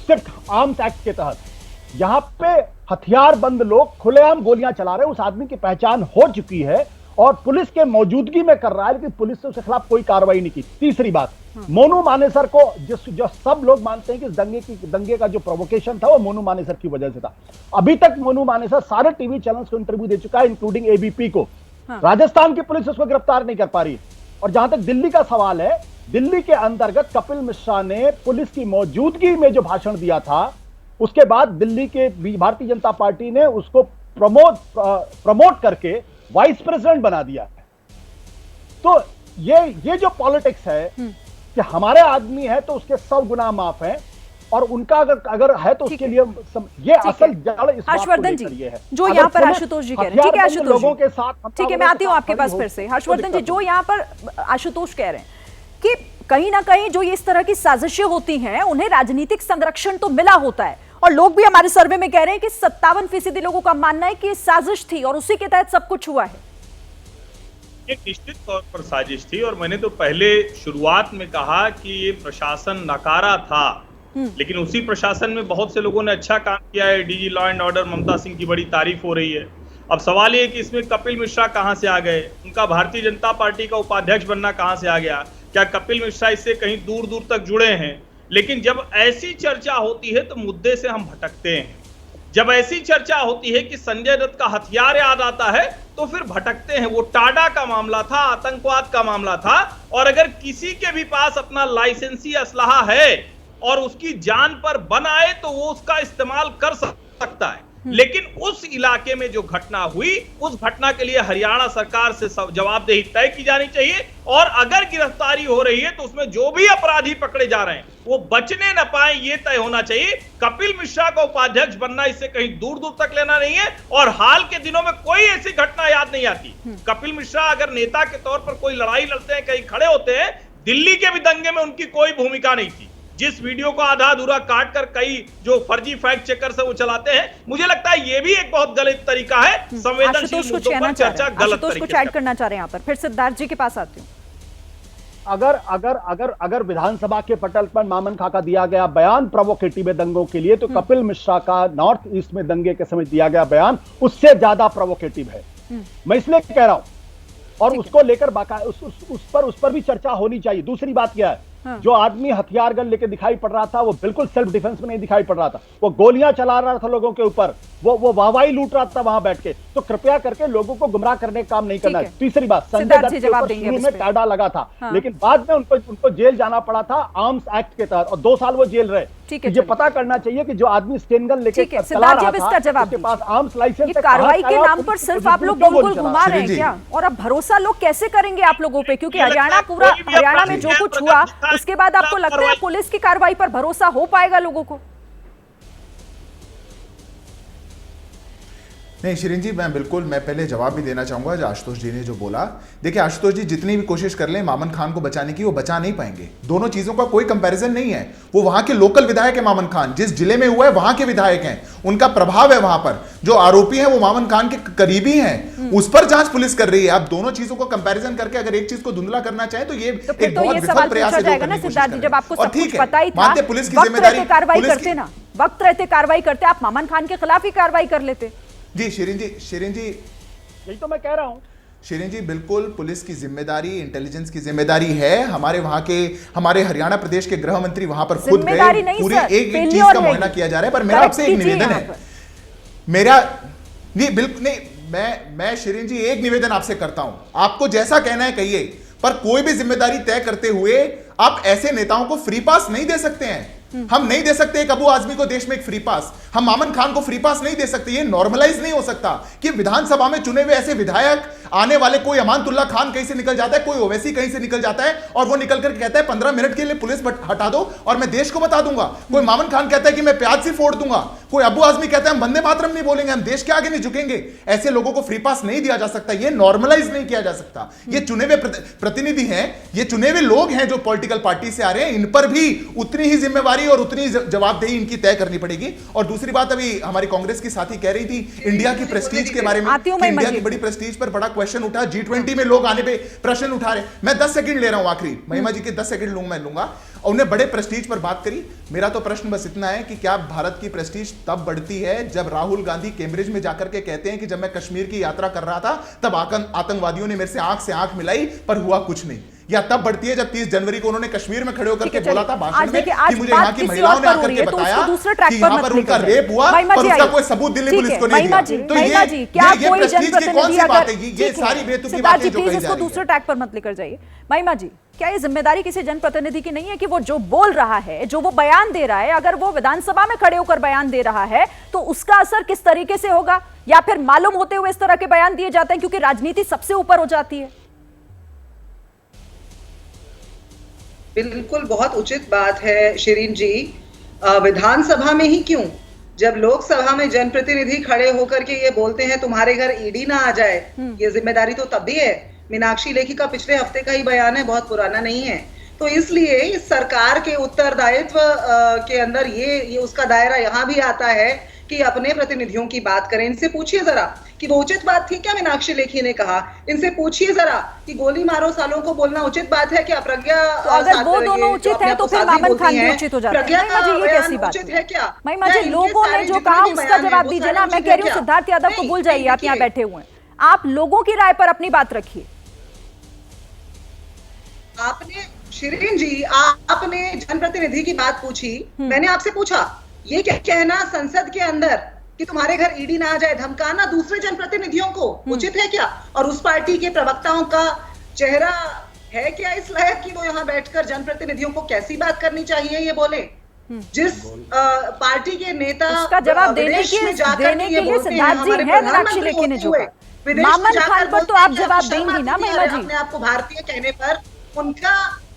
सिर्फ आर्म्स एक्ट के तहत। यहां पे हथियार बंद लोग खुलेआम गोलियां चला रहे हैं। उस आदमी की पहचान हो चुकी है और पुलिस के मौजूदगी में कर रहा है, लेकिन पुलिस ने उसके खिलाफ कोई कार्रवाई नहीं की। तीसरी बात, मोनू मानेसर को जो सब लोग मानते हैं कि दंगे का जो प्रोवोकेशन था वो मोनू मानेसर की वजह से था। अभी तक मोनू मानेसर सारे टीवी चैनल्स को इंटरव्यू दे चुका है, इंक्लूडिंग ABP को। राजस्थान की पुलिस उसको गिरफ्तार नहीं कर पा रही। और जहां तक दिल्ली का सवाल है, दिल्ली के अंतर्गत कपिल मिश्रा ने पुलिस की मौजूदगी में जो भाषण दिया था, उसके बाद दिल्ली के भारतीय जनता पार्टी ने उसको प्रमोट करके वाइस प्रेसिडेंट बना दिया है। तो ये जो पॉलिटिक्स है कि हमारे आदमी है तो उसके 100 गुना माफ है, और उनका अगर है तो उसके लिए ये असल जड़ इस बात को हर्षवर्धन जी, लेकर है। जो यहाँ पर आशुतोष जी कह रहे हैं, ठीक है आशुतोष लोगों जी, के साथ, ठीक है मैं आती हूँ आपके पास फिर से। हर्षवर्धन जी, जो यहाँ पर आशुतोष कह रहे हैं कि कहीं ना कहीं जो इस तरह की साजिशें होती हैं उन्हें राजनीतिक संरक्षण तो मिला होता है, और लोग भी हमारे सर्वे में कह रहे हैं कि 57% लोगों का मानना है कि साजिश थी और उसी के तहत सब कुछ हुआ है। एक निश्चित तौर पर साजिश थी, और मैंने तो पहले शुरुआत में कहा कि ये प्रशासन नकारा था, लेकिन उसी प्रशासन में बहुत से लोगों ने अच्छा काम किया है। डीजी लॉ एंड ऑर्डर ममता सिंह की बड़ी तारीफ हो रही है। अब सवाल ये कि इसमें कपिल मिश्रा कहां से आ गए, उनका भारतीय जनता पार्टी का उपाध्यक्ष बनना कहां से आ गया, क्या कपिल मिश्रा इससे कहीं दूर दूर तक जुड़े हैं? लेकिन जब ऐसी चर्चा होती है तो मुद्दे से हम भटकते हैं। जब ऐसी चर्चा होती है कि संजय दत्त का हथियार याद आता है तो फिर भटकते हैं। वो टाडा का मामला था, आतंकवाद का मामला था, और अगर किसी के भी पास अपना लाइसेंसी असलहा है और उसकी जान पर बन आए तो वो उसका इस्तेमाल कर सकता है। लेकिन उस इलाके में जो घटना हुई, उस घटना के लिए हरियाणा सरकार से जवाबदेही तय की जानी चाहिए, और अगर गिरफ्तारी हो रही है तो उसमें जो भी अपराधी पकड़े जा रहे हैं वो बचने न पाए, ये तय होना चाहिए। कपिल मिश्रा का उपाध्यक्ष बनना इससे कहीं दूर दूर तक लेना नहीं है, और हाल के दिनों में कोई ऐसी घटना याद नहीं आती। कपिल मिश्रा अगर नेता के तौर पर कोई लड़ाई लड़ते हैं, कहीं खड़े होते हैं, दिल्ली के भी दंगे में उनकी कोई भूमिका नहीं थी। जिस वीडियो को आधा अधूरा काट कर कई जो फर्जी फैक्ट चेकर से वो चलाते हैं, मुझे लगता है ये भी एक बहुत गलत तरीका है। संवेदनशील मुद्दों पर चर्चा गलत तरीके से ऐड करना चाह रहे हैं यहाँ पर। फिर सिद्धार्थ जी के पास आती हूँ। अगर विधानसभा के पटल पर मामन खां का दिया गया बयान प्रोवोकेटिव है दंगों के लिए, तो कपिल मिश्रा का नॉर्थ ईस्ट में दंगे के समय दिया गया बयान उससे ज्यादा प्रोवोकेटिव है। मैं इसलिए कह रहा हूं, और उसको लेकर उस पर भी चर्चा होनी चाहिए। दूसरी बात क्या है, जो आदमी हथियार गन लेके दिखाई पड़ रहा था वो बिल्कुल सेल्फ डिफेंस में नहीं दिखाई पड़ रहा था, वो गोलियां चला रहा था लोगों के ऊपर, वो वाहवाही लूट रहा था वहां बैठ के। तो कृपया करके लोगों को गुमराह करने का काम नहीं करना है। तीसरी बात, संजय दत्त के ऊपर शुरू में टाडा लगा था, लेकिन बाद में उनको जेल जाना पड़ा था आर्म्स एक्ट के तहत, और 2 साल वो जेल रहे। ये पता करना चाहिए कि जो आदमी स्टेन गन लेके चला रहा था उसके पास आर्म्स लाइसेंस, कार्रवाई के नाम पर सिर्फ आप लोग गोल घुमा रहे हैं क्या? और अब भरोसा लोग कैसे करेंगे आप लोगों पे? क्योंकि हरियाणा में जो कुछ हुआ उसके बाद आपको लगता है पुलिस की कार्रवाई पर भरोसा हो पाएगा लोगों को? नहीं शिरीन जी, मैं पहले जवाब भी देना चाहूंगा जो आशुतोष जी ने जो बोला। देखिए आशुतोष जी जितनी भी कोशिश कर लें मामन खान को बचाने की, वो बचा नहीं पाएंगे। दोनों चीजों का कोई कंपैरिजन नहीं है। वो वहां के लोकल विधायक है मामन खान, जिस जिले में हुआ है वहां के विधायक हैं, उनका प्रभाव है वहां पर। जो आरोपी हैं वो मामन खान के करीबी हैं, उस पर जांच पुलिस कर रही है। आप दोनों चीजों को कंपैरिजन करके अगर एक चीज को धुंधला करना चाहे तो ये एक बहुत विफल प्रयास है। जब आपको सब कुछ पता ही था, पुलिस की जिम्मेदारी, कार्रवाई करते ना, वक्त रहते कार्रवाई करते, आप मामन खान के खिलाफ ही कार्रवाई कर लेते। जी शिरीन जी यही तो मैं कह रहा हूं। शिरीन जी बिल्कुल पुलिस की जिम्मेदारी, इंटेलिजेंस की जिम्मेदारी है। हमारे हरियाणा प्रदेश के गृह मंत्री वहां पर खुद गए, पूरी एक चीज का मुआयना किया जा रहा है। पर मेरा आपसे एक निवेदन है, मेरा नहीं बिल्कुल नहीं, मैं शिरीन जी एक निवेदन आपसे करता हूं, आपको जैसा कहना है कहिए, पर कोई भी जिम्मेदारी तय करते हुए आप ऐसे नेताओं को फ्री पास नहीं दे सकते हैं। हम नहीं दे सकते एक अबू आजमी को देश में एक फ्री पास, हम मामन खान को फ्री पास नहीं दे सकते। ये नॉर्मलाइज नहीं हो सकता कि विधानसभा में चुने हुए ऐसे विधायक आने वाले, कोई अमानतुल्लाह खान कहीं से निकल जाता है, कोई ओवैसी कहीं से निकल जाता है, और वो निकल कर कहता है 15 मिनट के लिए पुलिस हटा दो और मैं देश को बता दूंगा। कोई मामन खान कहता है कि मैं प्याज से फोड़ दूंगा, कोई अबू आजमी कहता है हम वंदे मातरम नहीं बोलेंगे, हम देश के आगे नहीं झुकेंगे। ऐसे लोगों को फ्री पास नहीं दिया जा सकता, ये नॉर्मलाइज नहीं किया जा सकता। ये चुने हुए प्रतिनिधि हैं, ये चुने हुए लोग हैं जो पॉलिटिकल पार्टी से आ रहे हैं, इन पर भी उतनी ही जिम्मेवारी और उतनी जवाबदेही इनकी तय करनी पड़ेगी। और दूसरी बात, अभी हमारी कांग्रेस की साथी कह रही थी इंडिया की प्रेस्टीज के बारे में, इंडिया की बड़ी प्रेस्टीज पर बड़ा क्वेश्चन उठा, G20 में लोग आने पे प्रश्न उठा रहे। मैं 10 सेकंड ले रहा हूं, आखिरी महिमा जी के 10 सेकंड लूंगा। और उन्हें बड़े प्रेस्टीज पर बात करी। मेरा तो प्रश्न बस इतना है कि क्या भारत की प्रेस्टीज तब बढ़ती है जब राहुल गांधी कैम्ब्रिज में जाकर के कहते हैं कि जब मैं कश्मीर की यात्रा कर रहा था तब आतंकवादियों ने मेरे से आंख से आंख मिलाई पर हुआ कुछ नहीं, या तब बढ़ती है जब 30 जनवरी को उन्होंने कश्मीर में खड़े होकर के बोला था भाषण में कि मुझे यहाँ की महिलाओं ने आकर के बताया कि यहाँ पर उनका रेप हुआ पर उसका कोई सबूत दिल्ली पुलिस को नहीं दिया। तो ये प्रेस्टीज की कौन सी बात है? ये सारी बेतुकी बातें जो कही जा रही है। दूसरे ट्रैक पर मत लेकर जाइए। महिमा जी, क्या ये जिम्मेदारी किसी जनप्रतिनिधि की नहीं है कि वो जो बोल रहा है, जो वो बयान दे रहा है, अगर वो विधानसभा में खड़े होकर बयान दे रहा है तो उसका असर किस तरीके से होगा? या फिर मालूम होते हुए इस तरह के बयान दिए जाते हैं क्योंकि राजनीति सबसे ऊपर हो जाती है? बिल्कुल बहुत उचित बात है शिरीन जी। विधानसभा में ही क्यों, जब लोकसभा में जनप्रतिनिधि खड़े होकर के ये बोलते हैं तुम्हारे घर ईडी ना आ जाए, ये जिम्मेदारी तो तब भी है। मीनाक्षी लेखी का पिछले हफ्ते का ही बयान है, बहुत पुराना नहीं है। तो इसलिए इस सरकार के उत्तरदायित्व के अंदर ये उसका दायरा यहाँ भी आता है कि अपने प्रतिनिधियों की बात करें। इनसे पूछिए जरा कि वो उचित बात थी क्या मीनाक्षी लेखी ने कहा। इनसे पूछिए जरा कि गोली मारो सालों को बोलना उचित बात है क्या। प्रज्ञा तो अगर वो दोनों उचित है तो फिर मामन खान भी उचित हो जाते हैं। ये कैसी बात उचित है क्या? महिमा जी, लोगों ने जो कहा उसका जवाब दीजिए ना। मैं कह रही हूँ सिद्धार्थ यादव को भूल जाइए, आप यहाँ बैठे हुए हैं, आप लोगों की राय पर अपनी बात रखिए। आपने शिरीन जी, आपने जनप्रतिनिधि की बात पूछी, मैंने आपसे पूछा ये क्या कहना संसद के अंदर कि तुम्हारे घर ईडी ना आ जाए, धमकाना दूसरे जनप्रतिनिधियों को उचित है क्या? और उस पार्टी के प्रवक्ताओं का चेहरा है क्या इस लायक कि वो यहाँ बैठकर जनप्रतिनिधियों को कैसी बात करनी चाहिए ये बोले? जिस पार्टी के नेता उसका जवाब देने के लिए सिद्धार्थ जी है, मीनाक्षी लेखी ने जो मामन खान पर तो आप जवाब देंगी ना महिमा जी। अपने आप को भारतीय कहने पर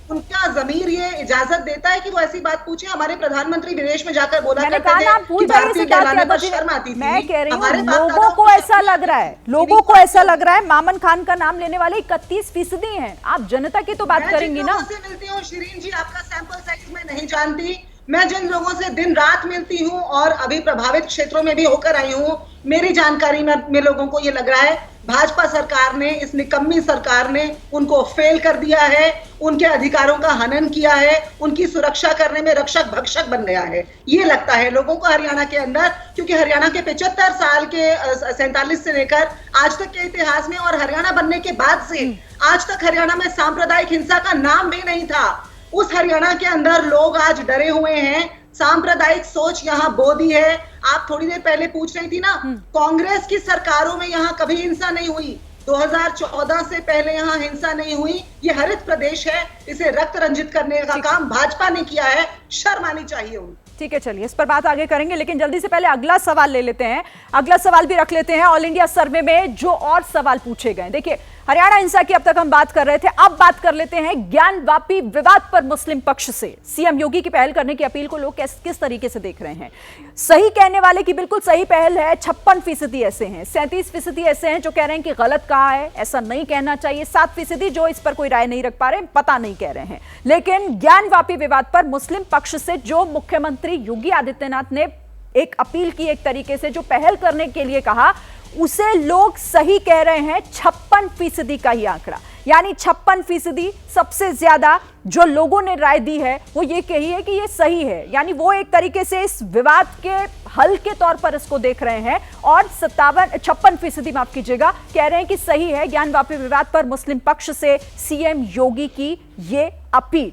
उनका जमीर ये इजाजत देता है कि वो ऐसी बात पूछे। हमारे प्रधानमंत्री विदेश में जाकर बोला करते थे कि भारतीय कहलाने पर शर्म आती थी। मैं कह रही हूँ लोगों को ऐसा लग रहा है, लोगों को ऐसा लग रहा है मामन खान का नाम लेने वाले 31% हैं। आप जनता की तो बात करेंगी ना। मैं मिलती हूँ शिरीन जी, आपका सैंपल साइज मैं नहीं जानती। मैं जिन लोगों से दिन रात मिलती हूँ और अभी प्रभावित क्षेत्रों में भी होकर आई हूँ, मेरी जानकारी में लोगों को ये लग रहा है भाजपा सरकार ने, इस निकम्मी सरकार ने उनको फेल कर दिया है, उनके अधिकारों का हनन किया है, उनकी सुरक्षा करने में रक्षक भक्षक बन गया है, ये लगता है लोगों को हरियाणा के अंदर। क्योंकि हरियाणा के 75 साल के 47 से लेकर आज तक के इतिहास में और हरियाणा बनने के बाद से आज तक हरियाणा में सांप्रदायिक हिंसा का नाम भी नहीं था। उस हरियाणा के अंदर लोग आज डरे हुए हैं, सांप्रदायिक सोच यहाँ बोधी है। आप थोड़ी देर पहले पूछ रही थी ना, कांग्रेस की सरकारों में यहाँ कभी हिंसा नहीं हुई, 2014 से पहले यहाँ हिंसा नहीं हुई। ये हरित प्रदेश है, इसे रक्त रंजित करने का काम भाजपा ने किया है, शर्म आनी चाहिए उनको। ठीक है, चलिए इस पर बात आगे करेंगे, लेकिन जल्दी से पहले अगला सवाल ले लेते हैं। अगला सवाल भी रख लेते हैं ऑल इंडिया सर्वे में जो और सवाल पूछे गए। देखिए, हरियाणा हिंसा की अब तक हम बात कर रहे थे, अब बात कर लेते हैं ज्ञानवापी विवाद पर मुस्लिम पक्ष से। सीएम योगी की पहल करने की अपील को लोग किस तरीके से देख रहे हैं? सही कहने वाले की बिल्कुल सही पहल है, 56% ऐसे हैं, 37% ऐसे हैं जो कह रहे हैं कि गलत कहा है, ऐसा नहीं कहना चाहिए, 7% जो इस पर कोई राय नहीं रख पा रहे, पता नहीं कह रहे हैं। लेकिन ज्ञानवापी विवाद पर मुस्लिम पक्ष से जो मुख्यमंत्री योगी आदित्यनाथ ने एक अपील की, एक तरीके से जो पहल करने के लिए कहा, उसे लोग सही कह रहे हैं। 56% का ही आंकड़ा, यानी 56% सबसे ज्यादा जो लोगों ने राय दी है वो ये कही है कि ये सही है, यानी वो एक तरीके से इस विवाद के हल के तौर पर इसको देख रहे हैं। और 56% माफ कीजिएगा, कह रहे हैं कि सही है। ज्ञानवापी विवाद पर मुस्लिम पक्ष से सीएम योगी की ये अपील।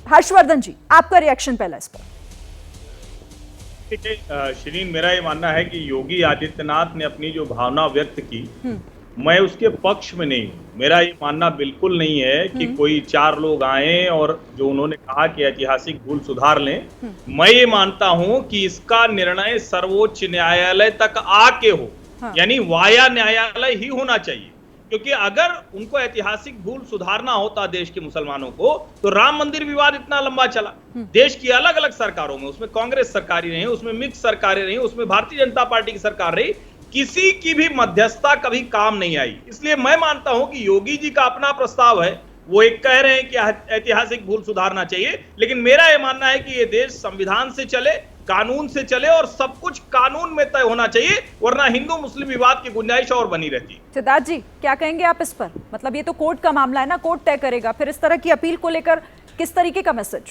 हर्षवर्धन जी, आपका रिएक्शन पहला इस पर। शिरीन, मेरा ये मानना है कि योगी आदित्यनाथ ने अपनी जो भावना व्यक्त की, मैं उसके पक्ष में नहीं हूँ। मेरा ये मानना बिल्कुल नहीं है कि कोई 4 लोग आए और जो उन्होंने कहा कि ऐतिहासिक भूल सुधार लें। मैं ये मानता हूँ कि इसका निर्णय सर्वोच्च न्यायालय तक आके हो, यानी वाया न्यायालय ही होना चाहिए। क्योंकि अगर उनको ऐतिहासिक भूल सुधारना होता देश के मुसलमानों को, तो राम मंदिर विवाद इतना लंबा चला। देश की अलग अलग सरकारों में, उसमें कांग्रेस सरकारी रही, उसमें मिक्स सरकारें रही, उसमें भारतीय जनता पार्टी की सरकार रही, किसी की भी मध्यस्थता कभी काम नहीं आई। इसलिए मैं मानता हूं कि योगी जी का अपना प्रस्ताव है, वो एक कह रहे हैं कि ऐतिहासिक भूल सुधारना चाहिए, लेकिन मेरा यह मानना है कि ये देश संविधान से चले, कानून से चले और सब कुछ कानून में तय होना चाहिए, वरना हिंदू मुस्लिम विवाद की गुंजाइश और बनी रहती है। सिद्धार्थ जी, क्या कहेंगे आप इस पर? मतलब ये तो कोर्ट का मामला है ना, कोर्ट तय करेगा। फिर इस तरह की अपील को लेकर किस तरीके का मैसेज?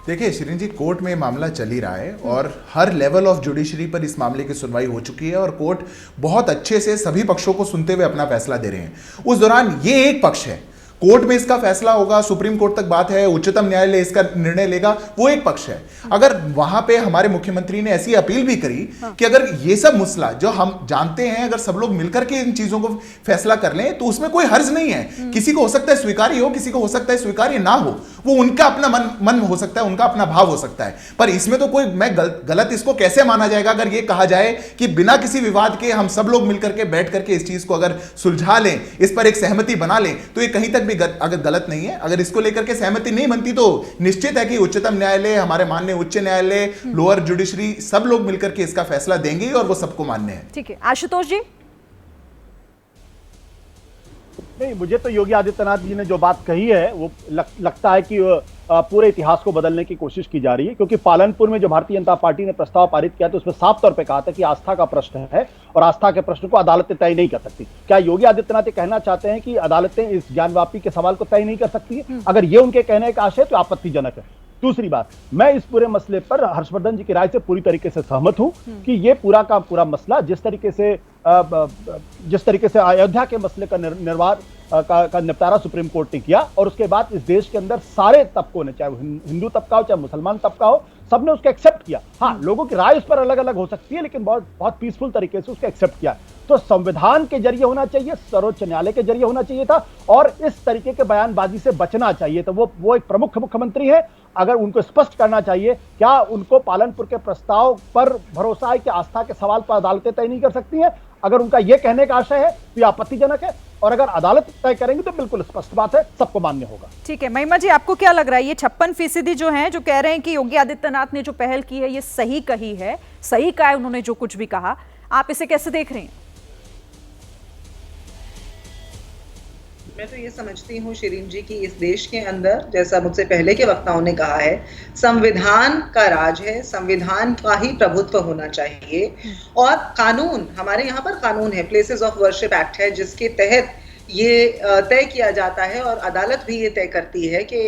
देखिए शिरीन जी, कोर्ट में मामला चल ही रहा है और हर लेवल ऑफ जुडिशरी पर इस मामले की सुनवाई हो चुकी है और कोर्ट बहुत अच्छे से सभी पक्षों को सुनते हुए अपना फैसला दे रहे हैं। उस दौरान ये एक पक्ष है, कोर्ट में इसका फैसला होगा, सुप्रीम कोर्ट तक बात है, उच्चतम न्यायालय इसका निर्णय लेगा, वो एक पक्ष है। अगर वहां पे हमारे मुख्यमंत्री ने ऐसी अपील भी करी कि अगर ये सब मसला जो हम जानते हैं, अगर सब लोग मिलकर के इन चीजों को फैसला कर लें तो उसमें कोई हर्ज नहीं है। किसी को हो सकता है स्वीकार्य हो, किसी को हो सकता है स्वीकार्य ना हो, वो उनका अपना मन हो सकता है, उनका अपना भाव हो सकता है। पर इसमें तो कोई मैं गलत इसको कैसे माना जाएगा अगर ये कहा जाए कि बिना किसी विवाद के हम सब लोग मिलकर के बैठ करके इस चीज को अगर सुलझा लें, इस पर एक सहमति बना लें, तो ये कहीं तक भी अगर गलत नहीं है। अगर इसको लेकर के सहमति नहीं बनती तो निश्चित है कि उच्चतम न्यायालय, हमारे माननीय उच्च न्यायालय, लोअर जुडिशरी, सब लोग मिलकर के इसका फैसला देंगे और वो सबको मान्य है। ठीक है, आशुतोष जी। नहीं, मुझे तो योगी आदित्यनाथ जी ने जो बात कही है वो लगता है कि पूरे इतिहास को बदलने की कोशिश की जा रही है, क्योंकि पालनपुर में जो भारतीय जनता पार्टी ने प्रस्ताव पारित किया तो उसमें साफ तौर पे कहा था कि आस्था का प्रश्न है और आस्था के प्रश्न को अदालतें तय नहीं कर सकती। क्या योगी आदित्यनाथ ये कहना चाहते हैं कि अदालतें इस ज्ञानवापी के सवाल को तय नहीं कर सकती है? अगर ये उनके कहने का आशय तो आपत्तिजनक है। दूसरी बात, मैं इस पूरे मसले पर हर्षवर्धन जी की राय से पूरी तरीके से सहमत हूं कि ये पूरा का पूरा मसला जिस तरीके से अयोध्या के मसले का का निपटारा सुप्रीम कोर्ट ने किया और उसके बाद इस देश के अंदर सारे तबकों ने, चाहे हिंदू तबका हो चाहे मुसलमान तबका हो, सबने उसको एक्सेप्ट किया। हाँ, लोगों की राय उस पर अलग अलग हो सकती है, लेकिन बहुत पीसफुल तरीके से उसको एक्सेप्ट किया। तो संविधान के जरिए होना चाहिए, सर्वोच्च न्यायालय के जरिए होना चाहिए था और इस तरीके के बयानबाजी से बचना चाहिए। तो वो एक प्रमुख मुख्यमंत्री है, अगर उनको स्पष्ट करना चाहिए क्या उनको पालनपुर के प्रस्ताव पर भरोसा है कि आस्था के सवाल पर अदालतें तय नहीं कर सकती हैं। अगर उनका यह कहने का आशय है तो यह आपत्तिजनक है, और अगर अदालत तय करेंगे तो बिल्कुल स्पष्ट बात है, सबको मान्य होगा। ठीक है, महिमा जी, आपको क्या लग रहा है ये 56% जो हैं जो कह रहे हैं कि योगी आदित्यनाथ ने जो पहल की है ये सही कही है, सही कहा है उन्होंने जो कुछ भी कहा, आप इसे कैसे देख रहे हैं? मैं तो ये समझती हूँ शिरीन जी कि इस देश के अंदर, जैसा मुझसे पहले के वक्ताओं ने कहा है, संविधान का राज है, संविधान का ही प्रभुत्व होना चाहिए और कानून, हमारे यहाँ पर कानून है, प्लेसेस ऑफ वर्शिप एक्ट है, जिसके तहत ये तय किया जाता है और अदालत भी ये तय करती है कि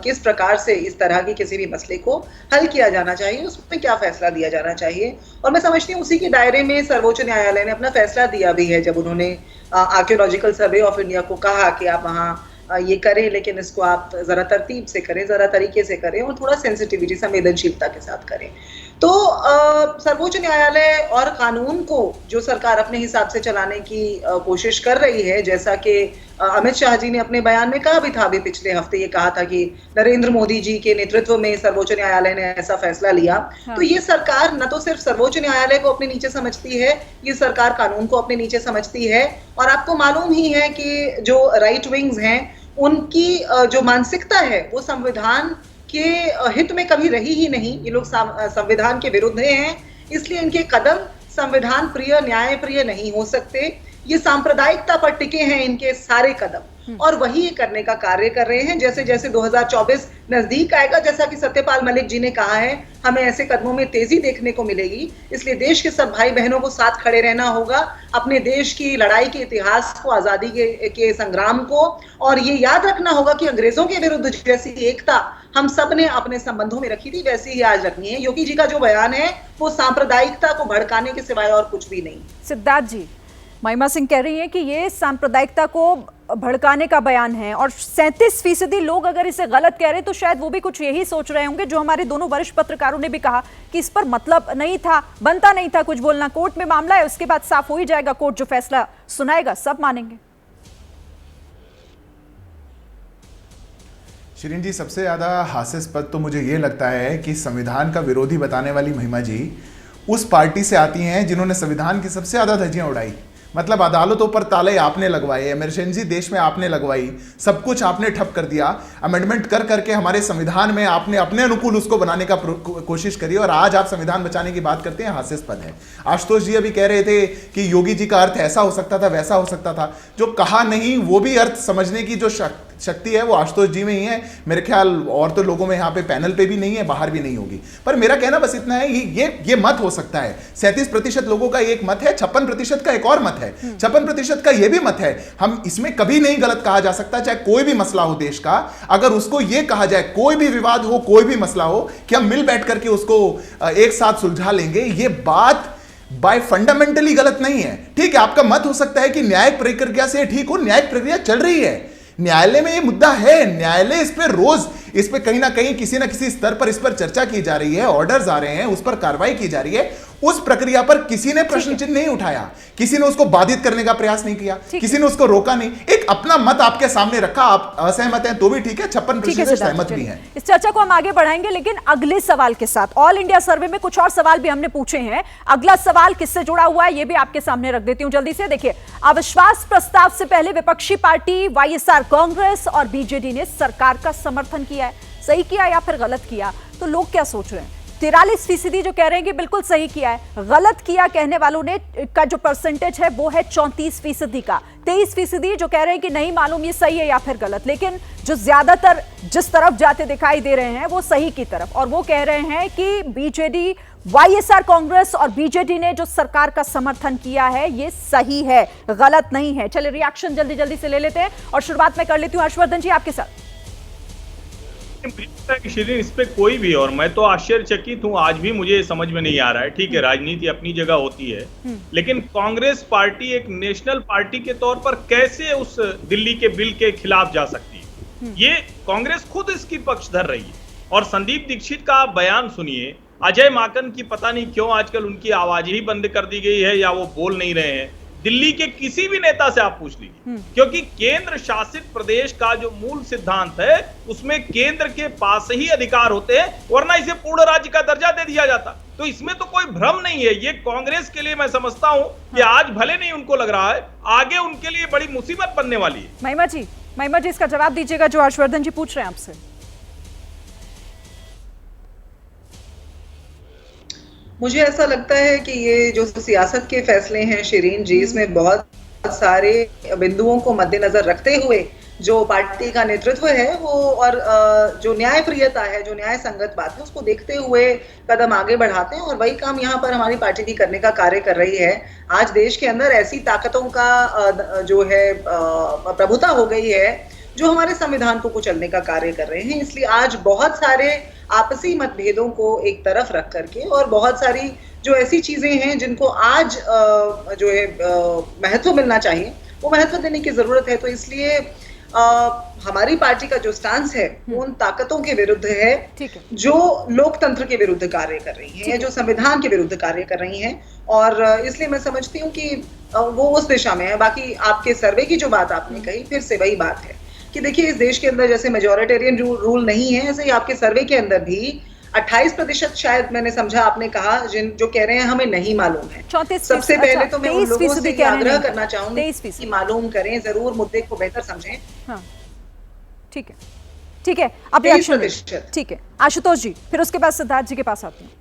किस प्रकार से इस तरह के किसी भी मसले को हल किया जाना चाहिए, उसमें क्या फैसला दिया जाना चाहिए। और मैं समझती हूँ उसी के दायरे में सर्वोच्च न्यायालय ने अपना फैसला दिया भी है, जब उन्होंने आर्कियोलॉजिकल सर्वे ऑफ इंडिया को कहा कि आप वहाँ ये करें, लेकिन इसको आप जरा तरतीब से करें, जरा तरीके से करें और थोड़ा सेंसिटिविटी, संवेदनशीलता के साथ करें। तो सर्वोच्च न्यायालय और कानून को जो सरकार अपने हिसाब से चलाने की कोशिश कर रही है, जैसा कि अमित शाह जी ने अपने बयान में कहा भी था, अभी पिछले हफ्ते ये कहा था कि नरेंद्र मोदी जी के नेतृत्व में सर्वोच्च न्यायालय ने ऐसा फैसला लिया। हाँ। तो ये सरकार न तो सिर्फ सर्वोच्च न्यायालय को अपने नीचे समझती है, ये सरकार कानून को अपने नीचे समझती है। और आपको मालूम ही है कि जो राइट विंग्स हैं उनकी जो मानसिकता है वो संविधान के हित में कभी रही ही नहीं। ये लोग संविधान के विरुद्ध हैं, इसलिए इनके कदम संविधान प्रिय, न्याय प्रिय नहीं हो सकते। ये सांप्रदायिकता पर टिके हैं इनके सारे कदम, और वही ये करने का कार्य कर रहे हैं। जैसे जैसे 2024 नजदीक आएगा, जैसा कि सत्यपाल मलिक जी ने कहा है, हमें ऐसे कदमों में तेजी देखने को मिलेगी। इसलिए देश के सब भाई बहनों को साथ खड़े रहना होगा, अपने देश की लड़ाई के इतिहास को, आजादी के संग्राम को, और ये याद रखना होगा कि अंग्रेजों के विरुद्ध जैसी एकता हम सब ने अपने संबंधों में रखी थी, वैसी ही आज रखनी है। योगी जी का जो बयान है वो सांप्रदायिकता को भड़काने के सिवाय और कुछ भी नहीं। सिद्धार्थ जी, महिमा सिंह कह रही है कि ये सांप्रदायिकता को भड़काने का बयान है, और 37% लोग अगर इसे गलत कह रहे हैं तो शायद वो भी कुछ यही सोच रहे होंगे जो हमारे दोनों वरिष्ठ पत्रकारों ने भी कहा कि इस पर मतलब नहीं था, बनता नहीं था कुछ बोलना, कोर्ट में मामला है, उसके बाद साफ हो ही जाएगा, कोर्ट जो फैसला सुनाएगा सब मानेंगे। शिरीन जी, सबसे ज़्यादा हास्यास्पद तो मुझे ये लगता है कि संविधान का विरोधी बताने वाली महिमा जी उस पार्टी से आती हैं जिन्होंने संविधान की सबसे ज़्यादा धज्जियां उड़ाई। मतलब अदालतों पर ताले आपने लगवाए, इमरजेंसी देश में आपने लगवाई, सब कुछ आपने ठप कर दिया, अमेंडमेंट कर करके हमारे संविधान में आपने अपने अनुकूल उसको बनाने का कोशिश करी, और आज आप संविधान बचाने की बात करते हैं। हास्यास्पद है। आशुतोष जी अभी कह रहे थे कि योगी जी का अर्थ ऐसा हो सकता था, वैसा हो सकता था। जो कहा नहीं वो भी अर्थ समझने की जो शक्ति है वो आशुतोष जी में ही है। मेरे ख्याल और तो लोगों में यहाँ पे पैनल पे भी नहीं है, बाहर भी नहीं होगी। पर मेरा कहना बस इतना है, ये मत हो सकता है। 37% लोगों का एक मत है, 56% का एक और मत है, 56% का ये भी मत है। हम इसमें कभी नहीं गलत कहा जा सकता, चाहे कोई भी मसला हो देश का, अगर उसको ये कहा जाए, कोई भी विवाद हो, कोई भी मसला हो, कि हम मिल बैठ करके उसको एक साथ सुलझा लेंगे, ये बात बाय फंडामेंटली गलत नहीं है। ठीक है, आपका मत हो सकता है कि न्यायिक प्रक्रिया से ठीक हो, न्यायिक प्रक्रिया चल रही है, न्यायालय में ये मुद्दा है, न्यायालय इस पे रोज, इस पे कहीं ना कहीं किसी ना किसी स्तर पर इस पर चर्चा की जा रही है, ऑर्डर्स आ रहे हैं, उस पर कार्रवाई की जा रही है। उस प्रक्रिया पर किसी ने प्रश्न चिन्ह नहीं उठाया, किसी ने उसको बाधित करने का प्रयास नहीं किया, किसी ने उसको रोका नहीं, एक अपना मत आपके सामने रखा। आप असहमत हैं तो भी ठीक है, 56% सहमत भी हैं। इस चर्चा को हम आगे बढ़ाएंगे, लेकिन अगले सवाल के साथ। ऑल इंडिया सर्वे में कुछ और सवाल भी हमने पूछे हैं। अगला सवाल किससे जुड़ा हुआ है ये भी आपके सामने रख देती हूं जल्दी से। देखिए, अविश्वास प्रस्ताव से पहले विपक्षी पार्टी वाईएसआर कांग्रेस और बीजेडी ने सरकार का समर्थन किया है। सही किया या फिर गलत किया? तो लोग क्या सोच रहे हैं? 43% जो कह रहे हैं कि बिल्कुल सही किया है। गलत किया कहने वालों ने का जो परसेंटेज है वो है 34% का। 23% जो कह रहे हैं कि नहीं मालूम ये सही है या फिर गलत। लेकिन जो ज्यादातर जिस तरफ जाते दिखाई दे रहे हैं वो सही की तरफ, और वो कह रहे हैं कि बीजेडी, वाईएसआर कांग्रेस और बीजेडी ने जो सरकार का समर्थन किया है ये सही है, गलत नहीं है। चलिए रिएक्शन जल्दी जल्दी से ले लेते हैं और शुरुआत में कर लेती हूँ हर्षवर्धन जी आपके साथ। शिरीन, इस पे कोई भी, और मैं तो आश्चर्यचकित हूँ, आज भी मुझे समझ में नहीं आ रहा है। ठीक है, राजनीति अपनी जगह होती है, लेकिन कांग्रेस पार्टी एक नेशनल पार्टी के तौर पर कैसे उस दिल्ली के बिल के खिलाफ जा सकती है? ये कांग्रेस खुद इसकी पक्षधर रही है। और संदीप दीक्षित का आप बयान सुनिए, अजय माकन की पता नहीं क्यों आजकल उनकी आवाज ही बंद कर दी गई है या वो बोल नहीं रहे हैं। दिल्ली के किसी भी नेता से आप पूछ लीजिए, क्योंकि केंद्र शासित प्रदेश का जो मूल सिद्धांत है उसमें केंद्र के पास ही अधिकार होते हैं, वरना इसे पूर्ण राज्य का दर्जा दे दिया जाता। तो इसमें तो कोई भ्रम नहीं है। ये कांग्रेस के लिए मैं समझता हूं कि आज भले नहीं उनको लग रहा है, आगे उनके लिए बड़ी मुसीबत बनने वाली है। महिमा जी इसका जवाब दीजिएगा जो हर्षवर्धन जी पूछ रहे हैं आपसे। मुझे ऐसा लगता है कि ये जो सियासत के फैसले हैं शिरीन जी, इसमें बहुत सारे बिंदुओं को मद्देनजर रखते हुए जो पार्टी का नेतृत्व है वो, और जो न्यायप्रियता है, जो न्याय संगत बात है, उसको देखते हुए कदम आगे बढ़ाते हैं। और वही काम यहाँ पर हमारी पार्टी भी करने का कार्य कर रही है। आज देश के अंदर ऐसी ताकतों का जो है प्रभुता हो गई है जो हमारे संविधान को कुचलने का कार्य कर रहे हैं। इसलिए आज बहुत सारे आपसी मतभेदों को एक तरफ रख करके, और बहुत सारी जो ऐसी चीजें हैं जिनको आज जो है महत्व मिलना चाहिए, वो महत्व देने की जरूरत है। तो इसलिए हमारी पार्टी का जो स्टांस है वो उन ताकतों के विरुद्ध है जो लोकतंत्र के विरुद्ध कार्य कर रही हैं, जो संविधान के विरुद्ध कार्य कर रही हैं। और इसलिए मैं समझती हूँ कि वो उस दिशा में है। बाकी आपके सर्वे की जो बात आपने कही, फिर से वही बात है कि देखिए, इस देश के अंदर जैसे मेजॉरिटेरियन रूल नहीं है, ऐसे ही आपके सर्वे के अंदर भी 28% शायद मैंने समझा आपने कहा जो कह रहे हैं हमें नहीं मालूम है। सबसे पहले तो मैं उन लोगों से आग्रह करना चाहूंगी कि मालूम करें, जरूर मुद्दे को बेहतर समझें। हाँ, ठीक है, अब रिएक्शन ठीक है। आशुतोष जी, फिर उसके बाद सिद्धार्थ जी के पास आते हैं।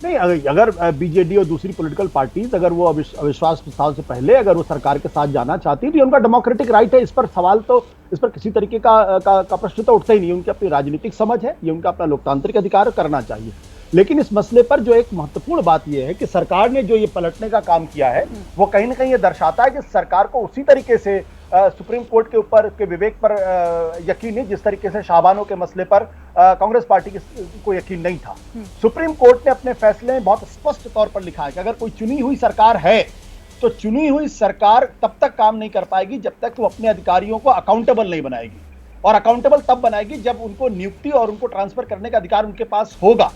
नहीं, अगर बीजेडी और दूसरी पॉलिटिकल पार्टीज अगर वो अविश्वास प्रस्ताव से पहले अगर वो सरकार के साथ जाना चाहती तो उनका डेमोक्रेटिक राइट है। इस पर सवाल तो, इस पर किसी तरीके का प्रश्न तो उठता ही नहीं। उनकी अपनी राजनीतिक समझ है, ये उनका अपना लोकतांत्रिक अधिकार करना चाहिए। लेकिन इस मसले पर जो एक महत्वपूर्ण बात यह है कि सरकार ने जो ये पलटने का काम किया है वो कहीं ना कहीं ये दर्शाता है कि सरकार को उसी तरीके से सुप्रीम कोर्ट के ऊपर के विवेक पर यकीन नहीं जिस तरीके से शाहबानों के मसले पर कांग्रेस पार्टी को यकीन नहीं था। सुप्रीम कोर्ट ने अपने फैसले में बहुत स्पष्ट तौर पर लिखा है कि अगर कोई चुनी हुई सरकार है तो चुनी हुई सरकार तब तक काम नहीं कर पाएगी जब तक वो अपने अधिकारियों को अकाउंटेबल नहीं बनाएगी, और अकाउंटेबल तब बनाएगी जब उनको नियुक्ति और उनको ट्रांसफर करने का अधिकार उनके पास होगा।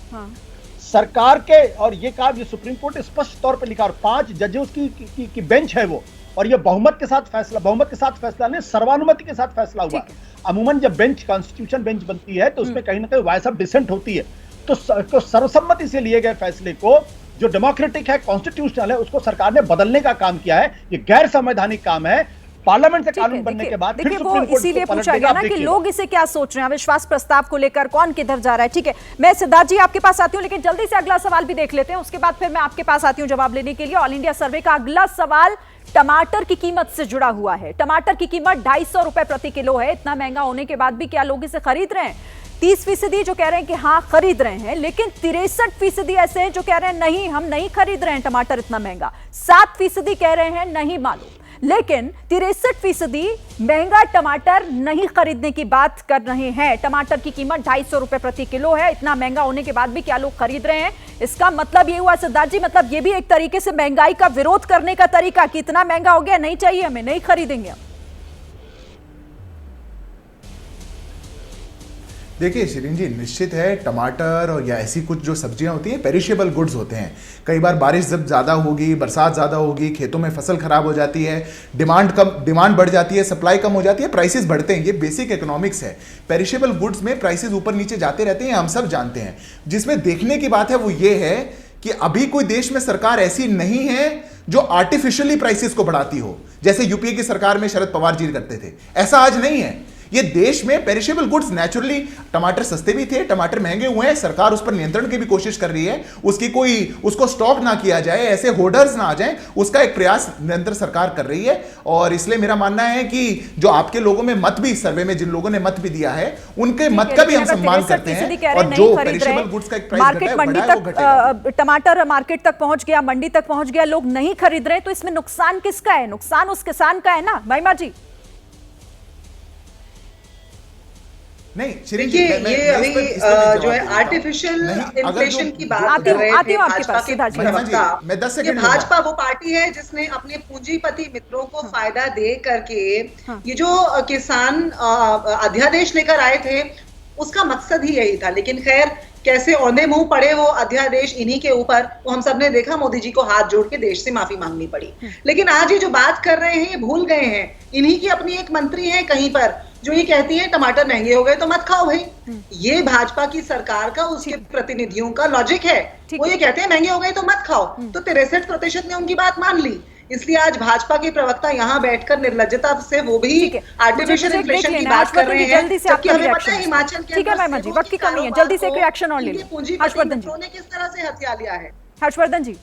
सरकार के, और ये कहा ये सुप्रीम कोर्ट ने स्पष्ट तौर पर लिखा, और 5 जजेस की बेंच है वो, और ये बहुमत के साथ फैसला नहीं, सर्वानुमति के साथ फैसला हुआ। अमूमन जब बेंच कॉन्स्टिट्यूशन बेंच बनती है तो उसमें कहीं ना कहीं वॉइस ऑफ डिसेंट होती है। तो सर्वसम्मति से लिए गए फैसले को जो डेमोक्रेटिक है, कॉन्स्टिट्यूशनल है, उसको सरकार ने बदलने का काम किया है। ये गैर संवैधानिक काम है। पार्लियामेंट से कानून बनने के बाद फिर सुप्रीम कोर्ट इसीलिए पूछा गया ना कि लोग इसे क्या सोच रहे हैं, अविश्वास प्रस्ताव को लेकर कौन किधर जा रहा है। ठीक है, मैं सिद्धार्थ जी आपके पास आती हूँ, लेकिन जल्दी से अगला सवाल भी देख लेते हैं, उसके बाद फिर मैं आपके पास आती हूँ जवाब लेने के लिए। ऑल इंडिया सर्वे का अगला सवाल टमाटर की कीमत से जुड़ा हुआ है। टमाटर की कीमत 250 रुपए प्रति किलो है। इतना महंगा होने के बाद भी क्या लोग इसे खरीद रहे हैं? 30% जो कह रहे हैं कि हाँ खरीद रहे हैं, लेकिन 63% ऐसे हैं जो कह रहे हैं नहीं, हम नहीं खरीद रहे हैं टमाटर इतना महंगा। 7% कह रहे हैं नहीं मालूम। लेकिन 63% महंगा टमाटर नहीं खरीदने की बात कर रहे हैं। टमाटर की कीमत 250 रुपए प्रति किलो है। इतना महंगा होने के बाद भी क्या लोग खरीद रहे हैं? इसका मतलब ये हुआ सिद्धार्थ जी, मतलब ये भी एक तरीके से महंगाई का विरोध करने का तरीका कि इतना महंगा हो गया, नहीं चाहिए हमें, नहीं खरीदेंगे हम। देखिए शिरीन जी, निश्चित है टमाटर और या ऐसी कुछ जो सब्जियां होती हैं पेरिशेबल गुड्स होते हैं। कई बार बारिश जब ज़्यादा होगी, बरसात ज़्यादा होगी, खेतों में फसल खराब हो जाती है, डिमांड बढ़ जाती है, सप्लाई कम हो जाती है, प्राइसेस बढ़ते हैं। ये बेसिक इकोनॉमिक्स है। पेरिशेबल गुड्स में प्राइसेस ऊपर नीचे जाते रहते हैं, हम सब जानते हैं। जिसमें देखने की बात है वो ये है कि अभी कोई देश में सरकार ऐसी नहीं है जो आर्टिफिशियली प्राइसेस को बढ़ाती हो, जैसे यूपीए की सरकार में शरद पवार जी करते थे। ऐसा आज नहीं है। ये देश में पेरिशेबल गुड्स नेचुरली, टमाटर सस्ते भी थे, टमाटर महंगे हुए हैं, सरकार उस पर नियंत्रण की भी कोशिश कर रही है। उसको स्टॉक ना किया जाए, ऐसे होर्डर्स ना आ जाएं, उसका एक प्रयास निरंतर सरकार कर रही है। और इसलिए मेरा मानना है कि जो आपके लोगों में मत भी, सर्वे में जिन लोगों ने मत भी दिया है, उनके मत का भी हम सम्मान करते हैं। और जो पेरिशेबल गुड्स का एक प्राइस मार्केट मंडी तक टमाटर मार्केट तक पहुंच गया, मंडी तक पहुंच गया, लोग नहीं खरीद रहे, तो इसमें नुकसान किसका है? नुकसान उस किसान का है ना महिमा जी। नहीं देखिए, ये अभी जो है आर्टिफिशियल इन्फ्लेशन की बात कर रहे थे भाजपा के प्रवक्ता। ये भाजपा वो पार्टी है जिसने अपने पूंजीपति मित्रों को फायदा दे करके ये जो किसान अध्यादेश लेकर आए थे उसका मकसद ही यही था। लेकिन खैर कैसे औंधे मुंह पड़े वो अध्यादेश इन्हीं के ऊपर, वो हम सब ने देखा। मोदी जी को हाथ जोड़ के देश से माफी मांगनी पड़ी। लेकिन आज ये जो बात कर रहे हैं ये भूल गए हैं, इन्हीं की अपनी एक मंत्री है कहीं पर जो ये कहती है टमाटर महंगे हो गए तो मत खाओ भाई। ये भाजपा की सरकार का, उसके प्रतिनिधियों का लॉजिक है। वो ये कहते हैं महंगे हो गए तो मत खाओ, तो 63% ने उनकी बात मान ली। इसलिए आज भाजपा के प्रवक्ता यहाँ बैठकर निर्लज्जता से वो भी आर्टिफिशियल इन्फ्लेशन की बात कर रहे हैं, जबकि हमें पता है हिमाचल के अंदर वक्त की कमी है, जल्दी से एक रिएक्शन और ले लो। पूंजीपति मित्रों ने किस तरह से हथिया लिया है। हर्षवर्धन जी।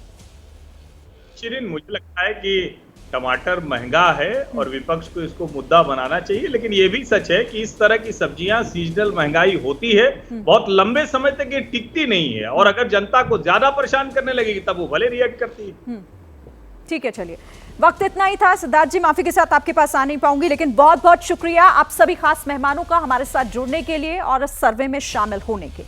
शिरीन, मुझे लगता है कि टमाटर महंगा है और विपक्ष को इसको मुद्दा बनाना चाहिए, लेकिन ये भी सच है कि इस तरह की सब्जियां सीजनल महंगाई होती है, बहुत लंबे समय तक ये टिकती नहीं है। और अगर जनता को ज्यादा परेशान करने लगेगी तब वो भले रिएक्ट करती है। ठीक है, चलिए वक्त इतना ही था। सिद्धार्थ जी माफी के साथ आपके पास आ नहीं पाऊंगी, लेकिन बहुत बहुत शुक्रिया आप सभी खास मेहमानों का हमारे साथ जुड़ने के लिए और इस सर्वे में शामिल होने के लिए।